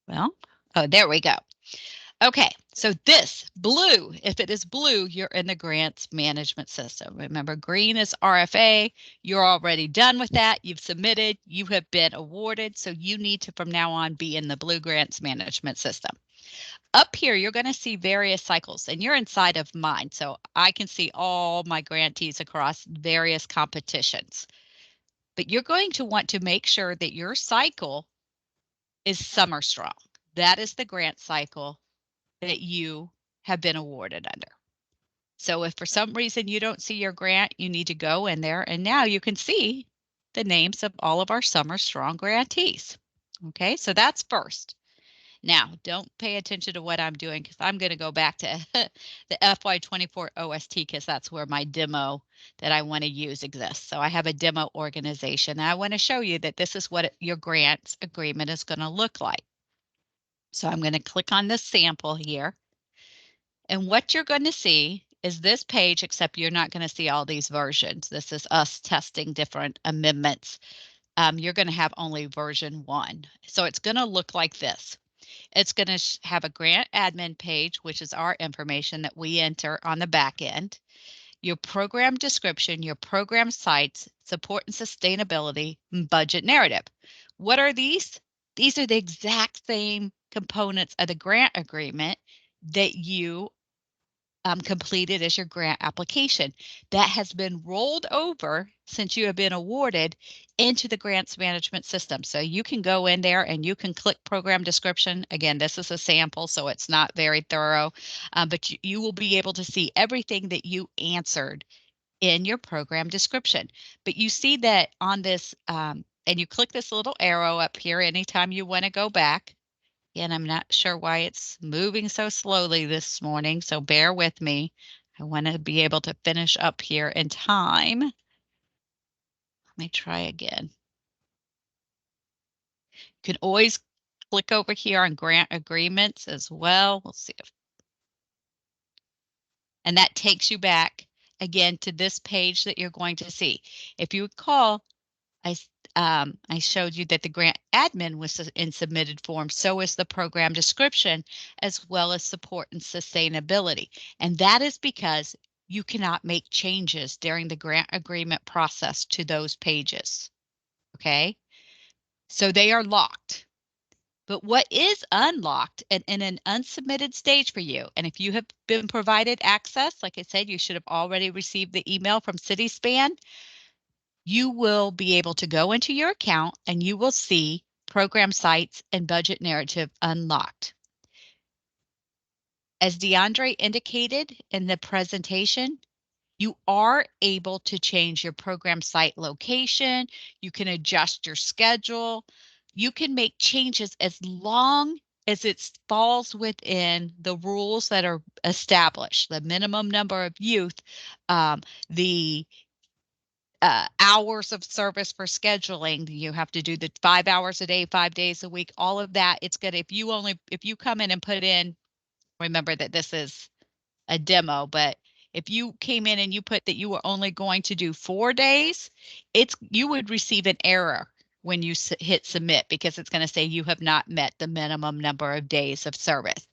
Well, oh, there we go. Okay, so this blue, if it is blue, you're in the grants management system. Remember, green is RFA. You're already done with that. You've submitted, you have been awarded. So you need to, from now on, be in the blue grants management system. Up here, you're going to see various cycles, and you're inside of mine. So I can see all my grantees across various competitions. But you're going to want to make sure that your cycle is Summer Strong. That is the grant cycle that you have been awarded under. So if for some reason you don't see your grant, you need to go in there, and now you can see the names of all of our Summer Strong grantees. Okay, so that's first. Now, don't pay attention to what I'm doing, because I'm going to go back to the FY24 OST, because that's where my demo that I want to use exists. So I have a demo organization, and I want to show you that this is what your grants agreement is going to look like. So I'm going to click on this sample here. And what you're going to see is this page, except you're not going to see all these versions. This is us testing different amendments. You're going to have only version 1. So it's going to look like this. It's going to have a grant admin page, which is our information that we enter on the back end, your program description, your program sites, support and sustainability, and budget narrative. What are these? These are the exact same components of the grant agreement that you completed as your grant application. That has been rolled over since you have been awarded into the grants management system. So you can go in there and you can click program description. Again, this is a sample, so it's not very thorough, but you will be able to see everything that you answered in your program description. But you see that on this, and you click this little arrow up here anytime you want to go back. And I'm not sure why it's moving so slowly this morning, so bear with me. I want to be able to finish up here in time. Let me try again. You can always click over here on grant agreements as well. We'll see if, and that takes you back again to this page that you're going to see. If you recall, I showed you that the grant admin was in submitted form, so is the program description, as well as support and sustainability. And that is because you cannot make changes during the grant agreement process to those pages. Okay, so they are locked. But what is unlocked and in an unsubmitted stage for you, and if you have been provided access, like I said, you should have already received the email from CitySpan. You will be able to go into your account and you will see program sites and budget narrative unlocked. As DeAndre indicated in the presentation, you are able to change your program site location. You can adjust your schedule. You can make changes as long as it falls within the rules that are established, the minimum number of youth, the hours of service for scheduling. You have to do the 5 hours a day, 5 days a week, all of that. It's good if you come in and put in, remember that this is a demo, but If you came in and you put that you were only going to do 4 days, you would receive an error when you hit submit, because it's going to say you have not met the minimum number of days of service.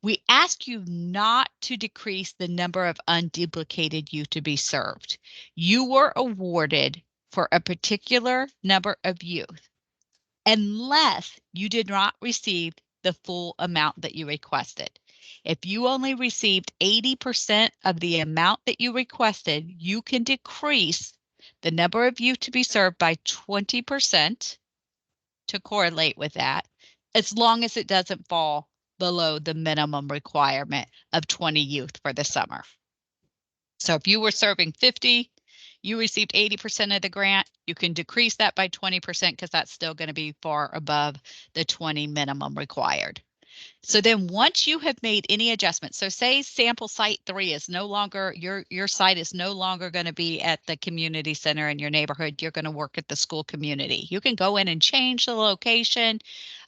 We ask you not to decrease the number of unduplicated youth to be served. You were awarded for a particular number of youth unless you did not receive the full amount that you requested. If you only received 80% of the amount that you requested, you can decrease the number of youth to be served by 20% to correlate with that, as long as it doesn't fall below the minimum requirement of 20 youth for the summer. So if you were serving 50, you received 80% of the grant, you can decrease that by 20% because that's still going to be far above the 20 minimum required. So then once you have made any adjustments, so say sample site 3 is no longer, your site is no longer going to be at the community center in your neighborhood, you're going to work at the school community. You can go in and change the location,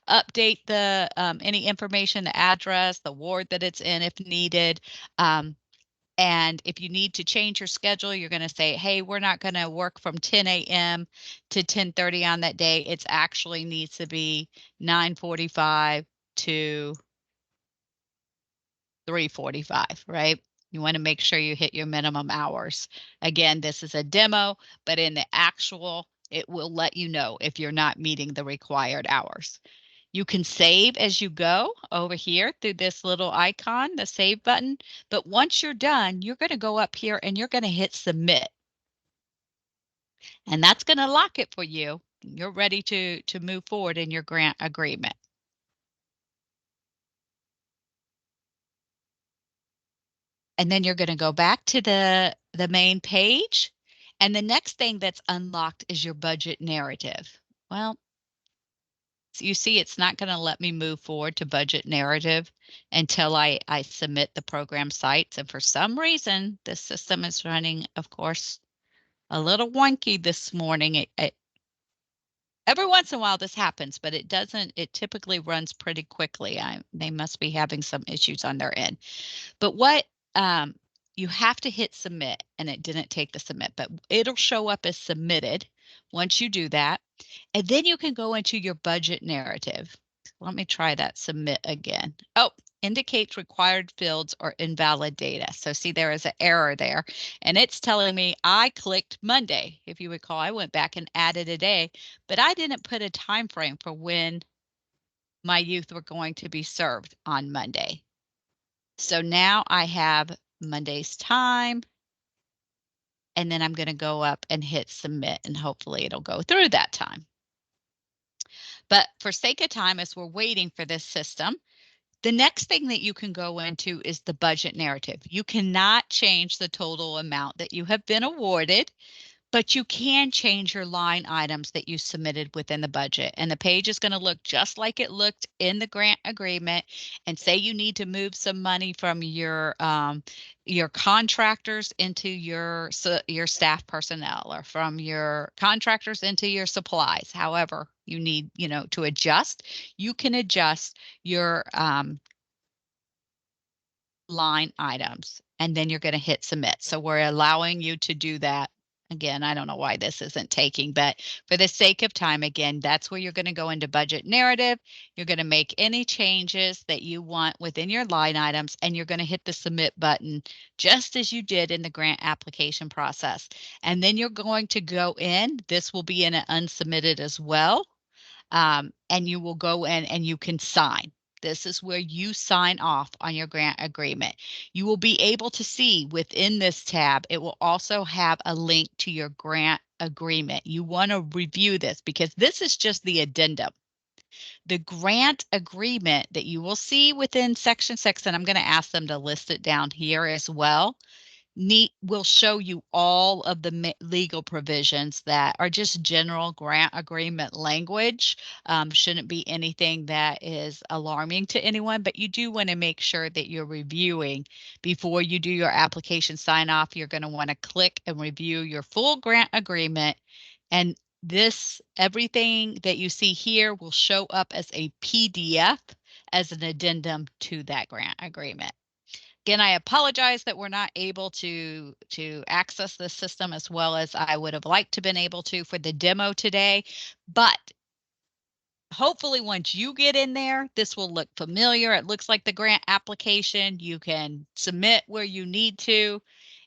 update the any information, the address, the ward that it's in if needed. And if you need to change your schedule, you're going to say, hey, we're not going to work from 10 a.m. to 10:30 on that day. It actually needs to be 9:45 to 3:45, right? You want to make sure you hit your minimum hours. Again, this is a demo, but in the actual, it will let you know if you're not meeting the required hours. You can save as you go over here through this little icon, the save button. But once you're done, you're going to go up here and you're going to hit submit. And that's going to lock it for you. You're ready to move forward in your grant agreement. And then you're going to go back to the main page. And the next thing that's unlocked is your budget narrative. Well, so you see, it's not going to let me move forward to budget narrative until I submit the program sites. And for some reason, the system is running, of course, a little wonky this morning. Every once in a while this happens, but it doesn't. It typically runs pretty quickly. They must be having some issues on their end. But what you have to hit submit, and it didn't take the submit, but it'll show up as submitted once you do that. And then you can go into your budget narrative. Let me try that submit again. Oh, indicates required fields or invalid data. So see, there is an error there, and it's telling me I clicked Monday. If you recall, I went back and added a day, but I didn't put a time frame for when my youth were going to be served on Monday. So now I have Monday's time, and then I'm going to go up and hit submit, and hopefully it'll go through that time. But for sake of time, as we're waiting for this system, the next thing that you can go into is the budget narrative. You cannot change the total amount that you have been awarded, but you can change your line items that you submitted within the budget. And the page is going to look just like it looked in the grant agreement. And say you need to move some money from your contractors into your staff personnel, or from your contractors into your supplies. However you need, to adjust, you can adjust your line items, and then you're going to hit submit. So we're allowing you to do that. Again, I don't know why this isn't taking, but for the sake of time, again, that's where you're going to go into budget narrative. You're going to make any changes that you want within your line items, and you're going to hit the submit button just as you did in the grant application process. And then you're going to go in. This will be in an unsubmitted as well. And you will go in and you can sign. This is where you sign off on your grant agreement. You will be able to see within this tab, it will also have a link to your grant agreement. You want to review this because this is just the addendum. The grant agreement that you will see within section 6, and I'm going to ask them to list it down here as well, will show you all of the legal provisions that are just general grant agreement language. Shouldn't be anything that is alarming to anyone, but you do want to make sure that you're reviewing before you do your application sign off. You're going to want to click and review your full grant agreement, and everything that you see here will show up as a PDF as an addendum to that grant agreement. Again, I apologize that we're not able to access this system as well as I would have liked to been able to for the demo today, but hopefully once you get in there, this will look familiar. It looks like the grant application. You can submit where you need to.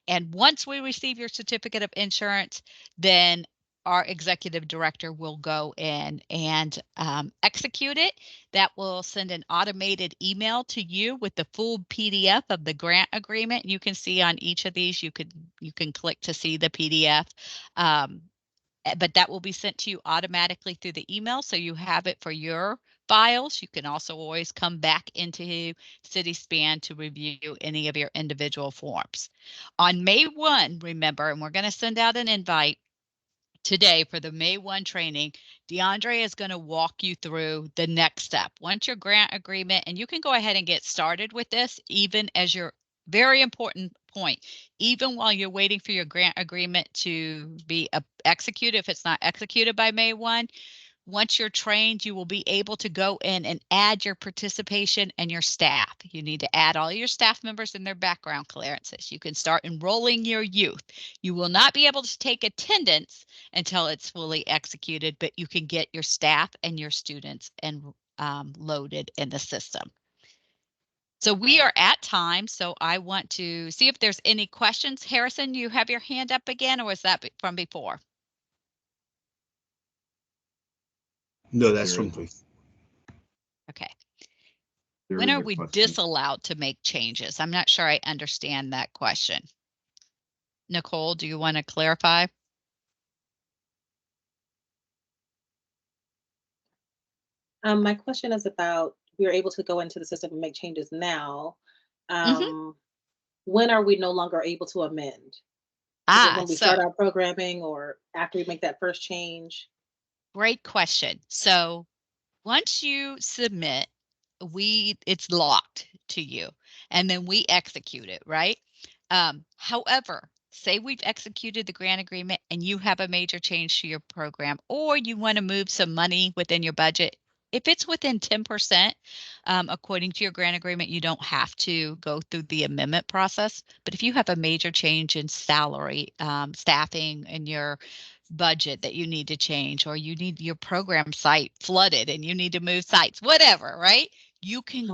And once we receive your certificate of insurance, then our executive director will go in and execute it. That will send an automated email to you with the full PDF of the grant agreement. You can see on each of these, you can click to see the PDF. But that will be sent to you automatically through the email, so you have it for your files. You can also always come back into CitySpan to review any of your individual forms. On May 1, remember, and we're going to send out an invite today for the May 1 training, DeAndre is going to walk you through the next step. Once your grant agreement, and you can go ahead and get started with this, even as your very important point, even while you're waiting for your grant agreement to be executed, if it's not executed by May 1, once you're trained, you will be able to go in and add your participation and your staff. You need to add all your staff members and their background clearances. You can start enrolling your youth. You will not be able to take attendance until it's fully executed, but you can get your staff and your students and loaded in the system. So we are at time, so I want to see if there's any questions. Harrison, you have your hand up again, or was that from before? No, that's from before. Okay. When are we disallowed to make changes? I'm not sure I understand that question. Nicole, do you want to clarify? My question is about, we are able to go into the system and make changes now. When are we no longer able to amend? When we start our programming or after we make that first change? Great question. So once you submit, it's locked to you, and then we execute it, right? However, say we've executed the grant agreement and you have a major change to your program, or you want to move some money within your budget. If it's within 10%, according to your grant agreement, you don't have to go through the amendment process. But if you have a major change in salary, staffing, and your budget that you need to change, or you need your program site flooded and you need to move sites, whatever, right? You can,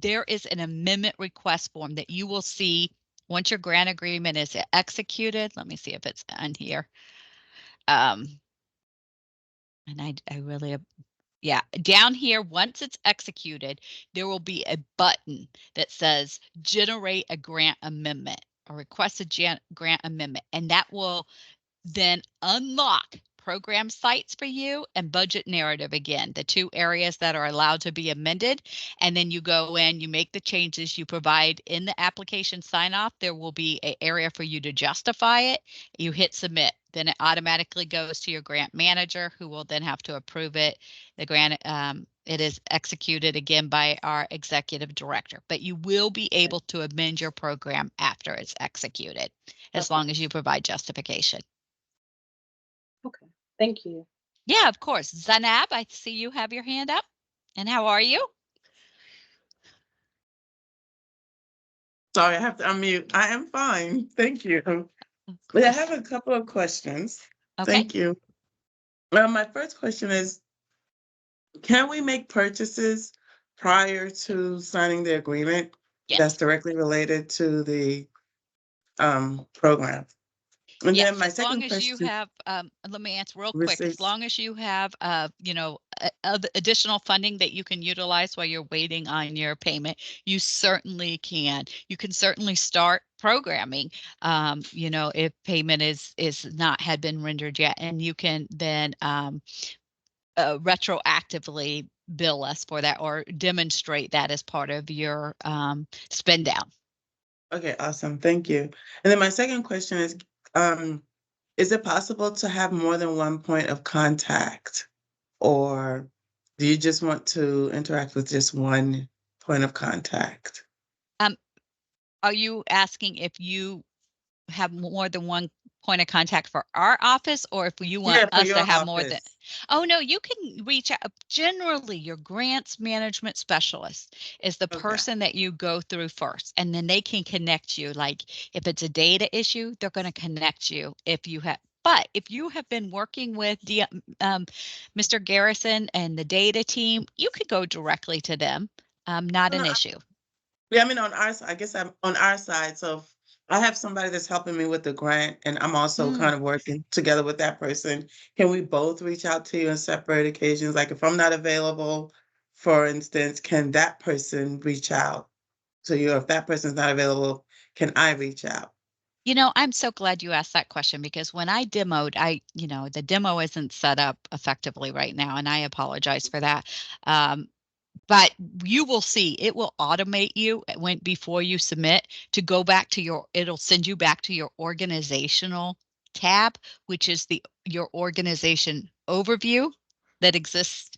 there is an amendment request form that you will see once your grant agreement is executed. Let me see if it's on here. And I really, yeah, down here, once it's executed, there will be a button that says generate a grant amendment or request a grant amendment, and that will then unlock program sites for you and budget narrative again, the two areas that are allowed to be amended. And then you go in, you make the changes, you provide in the application sign off, there will be an area for you to justify it. You hit submit, then it automatically goes to your grant manager, who will then have to approve it. The grant, it is executed again by our executive director, but you will be able to amend your program after it's executed, as long as you provide justification. Okay, thank you. Yeah, of course. Zainab, I see you have your hand up. And how are you? Sorry, I have to unmute. I am fine, thank you. But I have a couple of questions. Okay. Thank you. Well, my first question is, can we make purchases prior to signing the agreement? Yes. That's directly related to the program? And yes, then my as second long as you question, have, let me answer real quick. As receipts. long as you have, additional funding that you can utilize while you're waiting on your payment, you certainly can. You can certainly start programming, if payment is not had been rendered yet, and you can then retroactively bill us for that or demonstrate that as part of your spend down. Okay, awesome. Thank you. And then my second question is it possible to have more than one point of contact? Or do you just want to interact with just one point of contact? Are you asking if you have more than one point of contact for our office, or if you want us to have more than? Oh, no, you can reach out. Generally, your grants management specialist is the Okay. person that you go through first, and then they can connect you. Like if it's a data issue, they're going to connect you if you have. But if you have been working with Mr. Garrison and the data team, you could go directly to them. Not an issue. Yeah, I mean, on our side, I guess I'm on our side. So if I have somebody that's helping me with the grant and I'm also kind of working together with that person, can we both reach out to you on separate occasions? Like if I'm not available, for instance, can that person reach out to you? If that person's not available, can I reach out? You know, I'm so glad you asked that question because when I demoed, the demo isn't set up effectively right now, and I apologize for that. But you will see it will automate you before you submit to go back to it'll send you back to your organizational tab, which is your organization overview that exists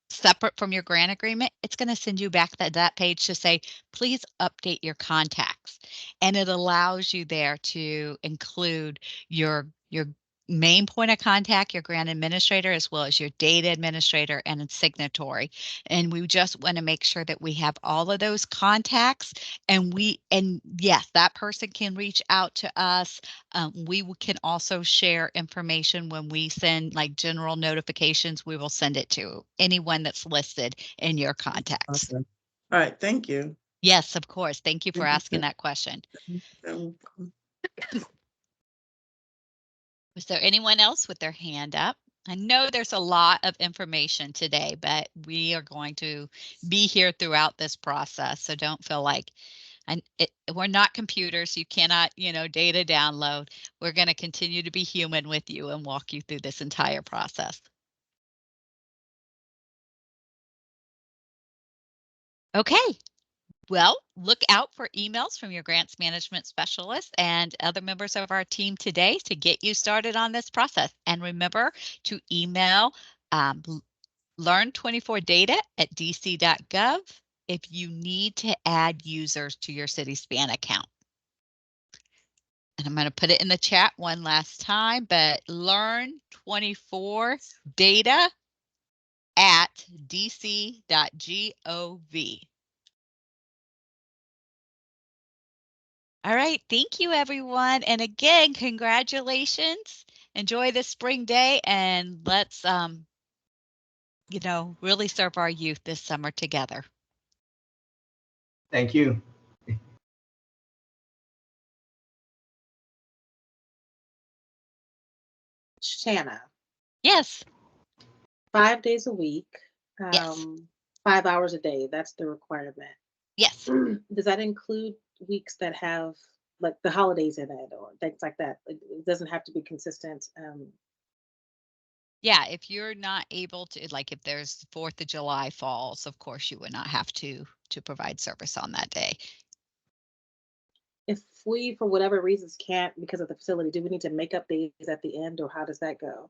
separate from your grant agreement. It's going to send you back that page to say, please update your contacts. And it allows you there to include your main point of contact, your grant administrator, as well as your data administrator and a signatory. And we just want to make sure that we have all of those contacts. And yes, that person can reach out to us. We can also share information when we send like general notifications. We will send it to anyone that's listed in your contacts. Awesome. All right. Thank you. Yes, of course. Thank you for asking that question. Was there anyone else with their hand up? I know there's a lot of information today, but we are going to be here throughout this process. So don't feel like we're not computers. You cannot, data download. We're going to continue to be human with you and walk you through this entire process. Okay. Well, look out for emails from your grants management specialist and other members of our team today to get you started on this process. And remember to email learn24data@dc.gov if you need to add users to your CitySpan account. And I'm going to put it in the chat one last time, but learn24data@dc.gov. All right. Thank you, everyone. And again, congratulations. Enjoy this spring day and let's, really serve our youth this summer together. Thank you. Shanna. Yes. 5 days a week. Yes. 5 hours a day. That's the requirement. Yes. Does that include weeks that have like the holidays in it or things like that? It doesn't have to be consistent. Yeah, if you're not able to, like if there's 4th of July falls, of course you would not have to provide service on that day. If we, for whatever reasons, can't because of the facility, do we need to make up days at the end or how does that go?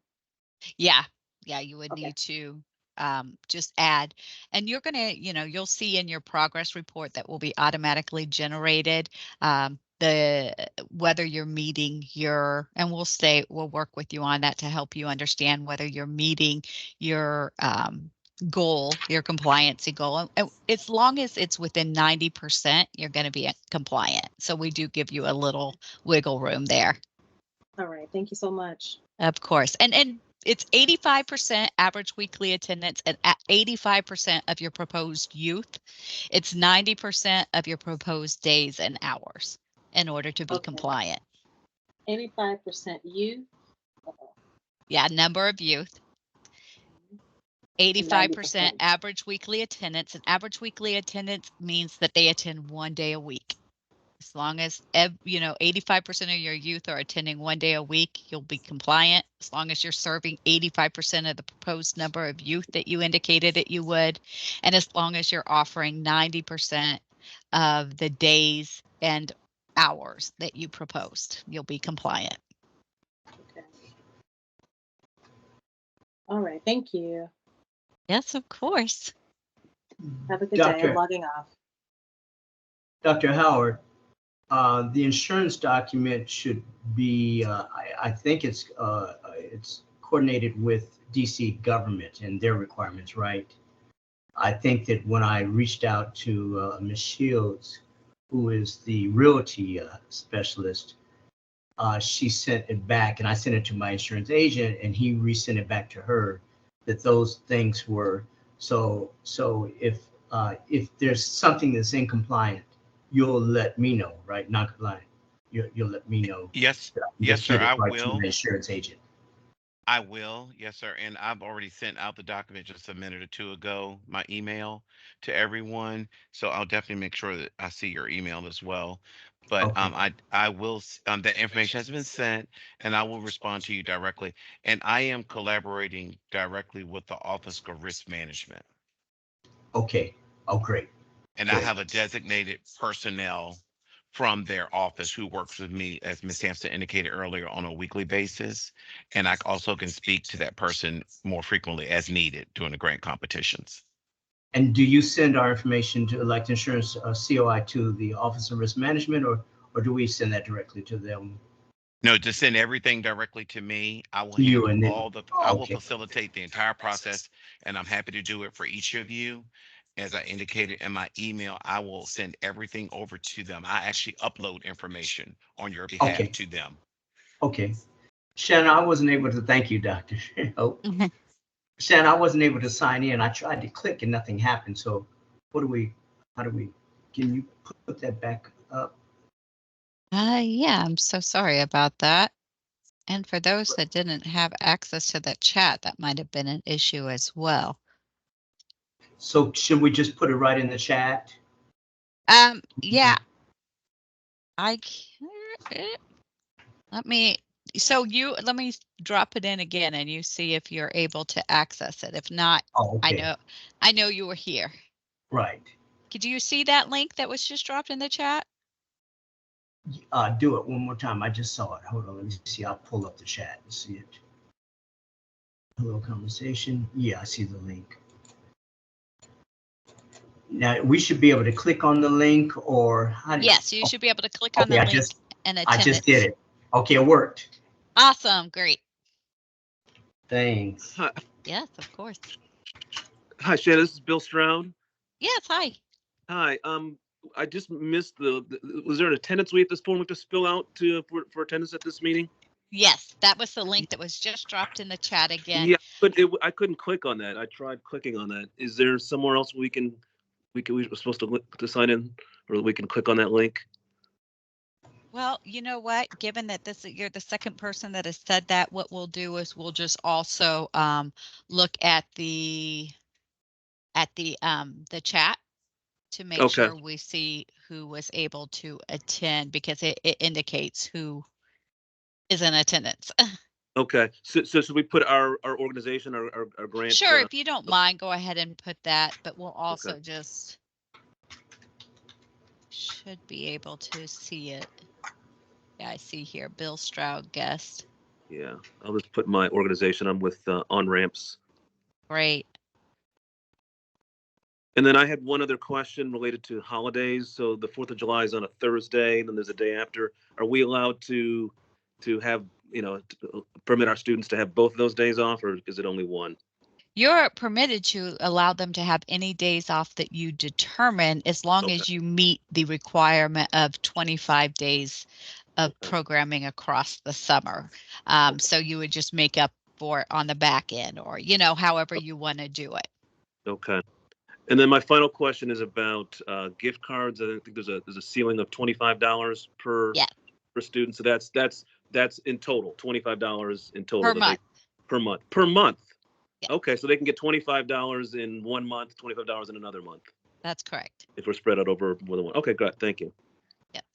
Yeah, you would need to just add, and you're going to, you'll see in your progress report that will be automatically generated whether you're meeting and we'll work with you on that to help you understand whether you're meeting your goal, your compliancy goal. And as long as it's within 90%, you're going to be compliant. So we do give you a little wiggle room there. All right. Thank you so much. Of course. And it's 85% average weekly attendance and 85% of your proposed youth. It's 90% of your proposed days and hours in order to be compliant. 85% youth. Yeah, number of youth. 85% average weekly attendance. And average weekly attendance means that they attend 1 day a week. As long as 85% of your youth are attending 1 day a week, you'll be compliant. As long as you're serving 85% of the proposed number of youth that you indicated that you would, and as long as you're offering 90% of the days and hours that you proposed, you'll be compliant. Okay. All right. Thank you. Yes, of course. Have a good day. I'm logging off. Dr. Howard. The insurance document should be, I think it's coordinated with DC government and their requirements, right? I think that when I reached out to Ms. Shields, who is the realty specialist, she sent it back, and I sent it to my insurance agent, and he resent it back to her that those things were so if there's something that's incompliant, you'll let me know, right? Non-compliant. You'll let me know. Yes, You'll yes, sir, get it I right to will. the insurance agent. I will, yes, sir. And I've already sent out the document just a minute or two ago, my email to everyone. So I'll definitely make sure that I see your email as well. But Okay. I will, that information has been sent and I will respond to you directly. And I am collaborating directly with the Office of Risk Management. Okay. Oh, great. And I Great. have a designated personnel from their office who works with me, as Ms. Sampson indicated earlier, on a weekly basis. And I also can speak to that person more frequently as needed during the grant competitions. And do you send our information to Elect Insurance COI to the Office of Risk Management, or do we send that directly to them? No, to send everything directly to me. I will To you, handle and then all the, I will okay. facilitate the entire process, and I'm happy to do it for each of you. As I indicated in my email, I will send everything over to them. I actually upload information on your behalf Okay. to them. Okay. Shannon, I wasn't able to thank you, Dr. Oh. Shannon, I wasn't able to sign in. I tried to click and nothing happened. So how do we, can you put that back up? Yeah, I'm so sorry about that. And for those that didn't have access to the chat, that might have been an issue as well. So should we just put it right in the chat? Yeah, I can't. Let me drop it in again and you see if you're able to access it. If not, Oh, okay. I know you were here. Right. Could you see that link that was just dropped in the chat? Do it one more time. I just saw it. Hold on, let me see. I'll pull up the chat and see it. Hello, conversation. Yeah, I see the link. Now we should be able to click on the link, or how do you? Yes, you should be able to click on the link and attend. I just did it. Okay, it worked. Awesome, great. Thanks. Hi. Yes, of course. Hi, Shannon. This is Bill Stroud. Yes, hi. Hi. I just missed was there an attendance we have to fill out for attendance at this meeting? Yes, that was the link that was just dropped in the chat again. Yeah, but I couldn't click on that. I tried clicking on that. Is there somewhere else we're supposed to sign in, or we can click on that link? Well, you know what? Given that you're the second person that has said that, what we'll do is we'll just also look at the chat to make sure we see who was able to attend, because it indicates who is in attendance. Okay, so should we put our organization, our grant? Sure, if you don't mind, go ahead and put that, but we'll also just should be able to see it. Yeah, I see here, Bill Stroud guest. Yeah, I'll just put my organization. I'm with On-Ramps. Great. And then I had one other question related to holidays. So the 4th of July is on a Thursday, and then there's a day after. Are we allowed to have, permit our students to have both of those days off, or is it only one? You're permitted to allow them to have any days off that you determine, as long as you meet the requirement of 25 days of programming across the summer. So you would just make up for it on the back end, or, however you want to do it. Okay. And then my final question is about gift cards. I think there's a ceiling of $25 per student. So that's in total, $25 in total. Per month. Yeah. Okay, so they can get $25 in one month, $25 in another month. That's correct. If we're spread out over more than one. Okay, good. Thank you. Yep.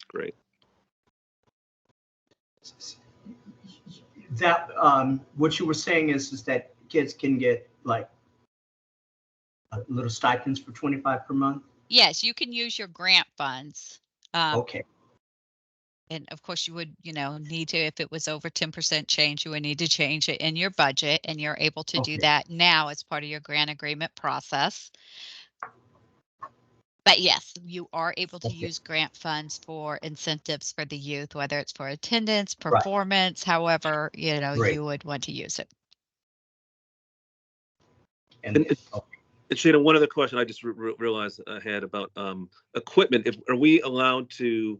Great. That what you were saying is that kids can get like little stipends for $25 per month? Yes, you can use your grant funds. Okay. And of course you would, need to, if it was over 10% change, you would need to change it in your budget, and you're able to do that now as part of your grant agreement process. But yes, you are able to Okay. use grant funds for incentives for the youth, whether it's for attendance, Right. performance, however, Great. you would want to use it. And Shana, one other question I just realized I had about equipment. Are we allowed to,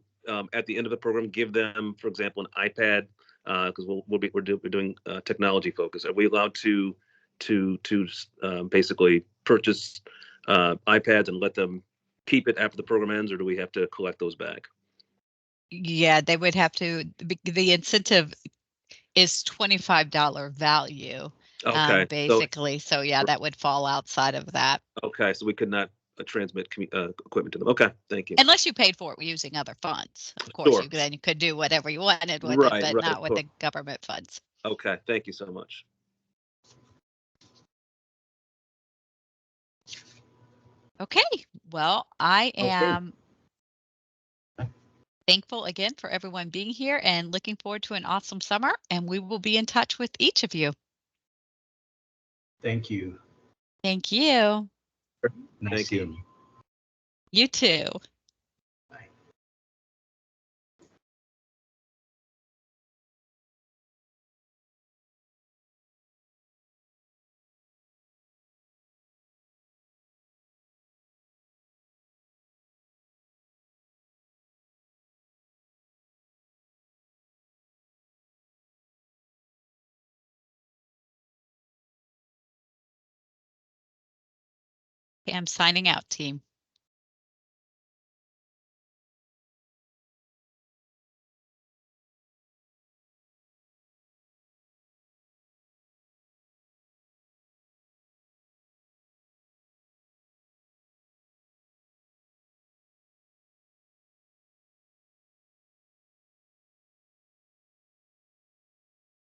at the end of the program, give them, for example, an iPad? Because we're doing technology focus. Are we allowed to basically purchase iPads and let them keep it after the program ends, or do we have to collect those back? Yeah, they would have to. The incentive is $25 value. Okay. Basically. So yeah, that would fall outside of that. Okay, so we could not transmit equipment to them. Okay, thank you. Unless you paid for it using other funds. Of course, Sure. then you could do whatever you wanted with Right, it, but right, not of with course. the government funds. Okay, thank you so much. Okay, well, I am thankful again for everyone being here and looking forward to an awesome summer, and we will be in touch with each of you. Thank you. Thank you. Nice Thank you. seeing you. You too. Okay, I'm signing out, team.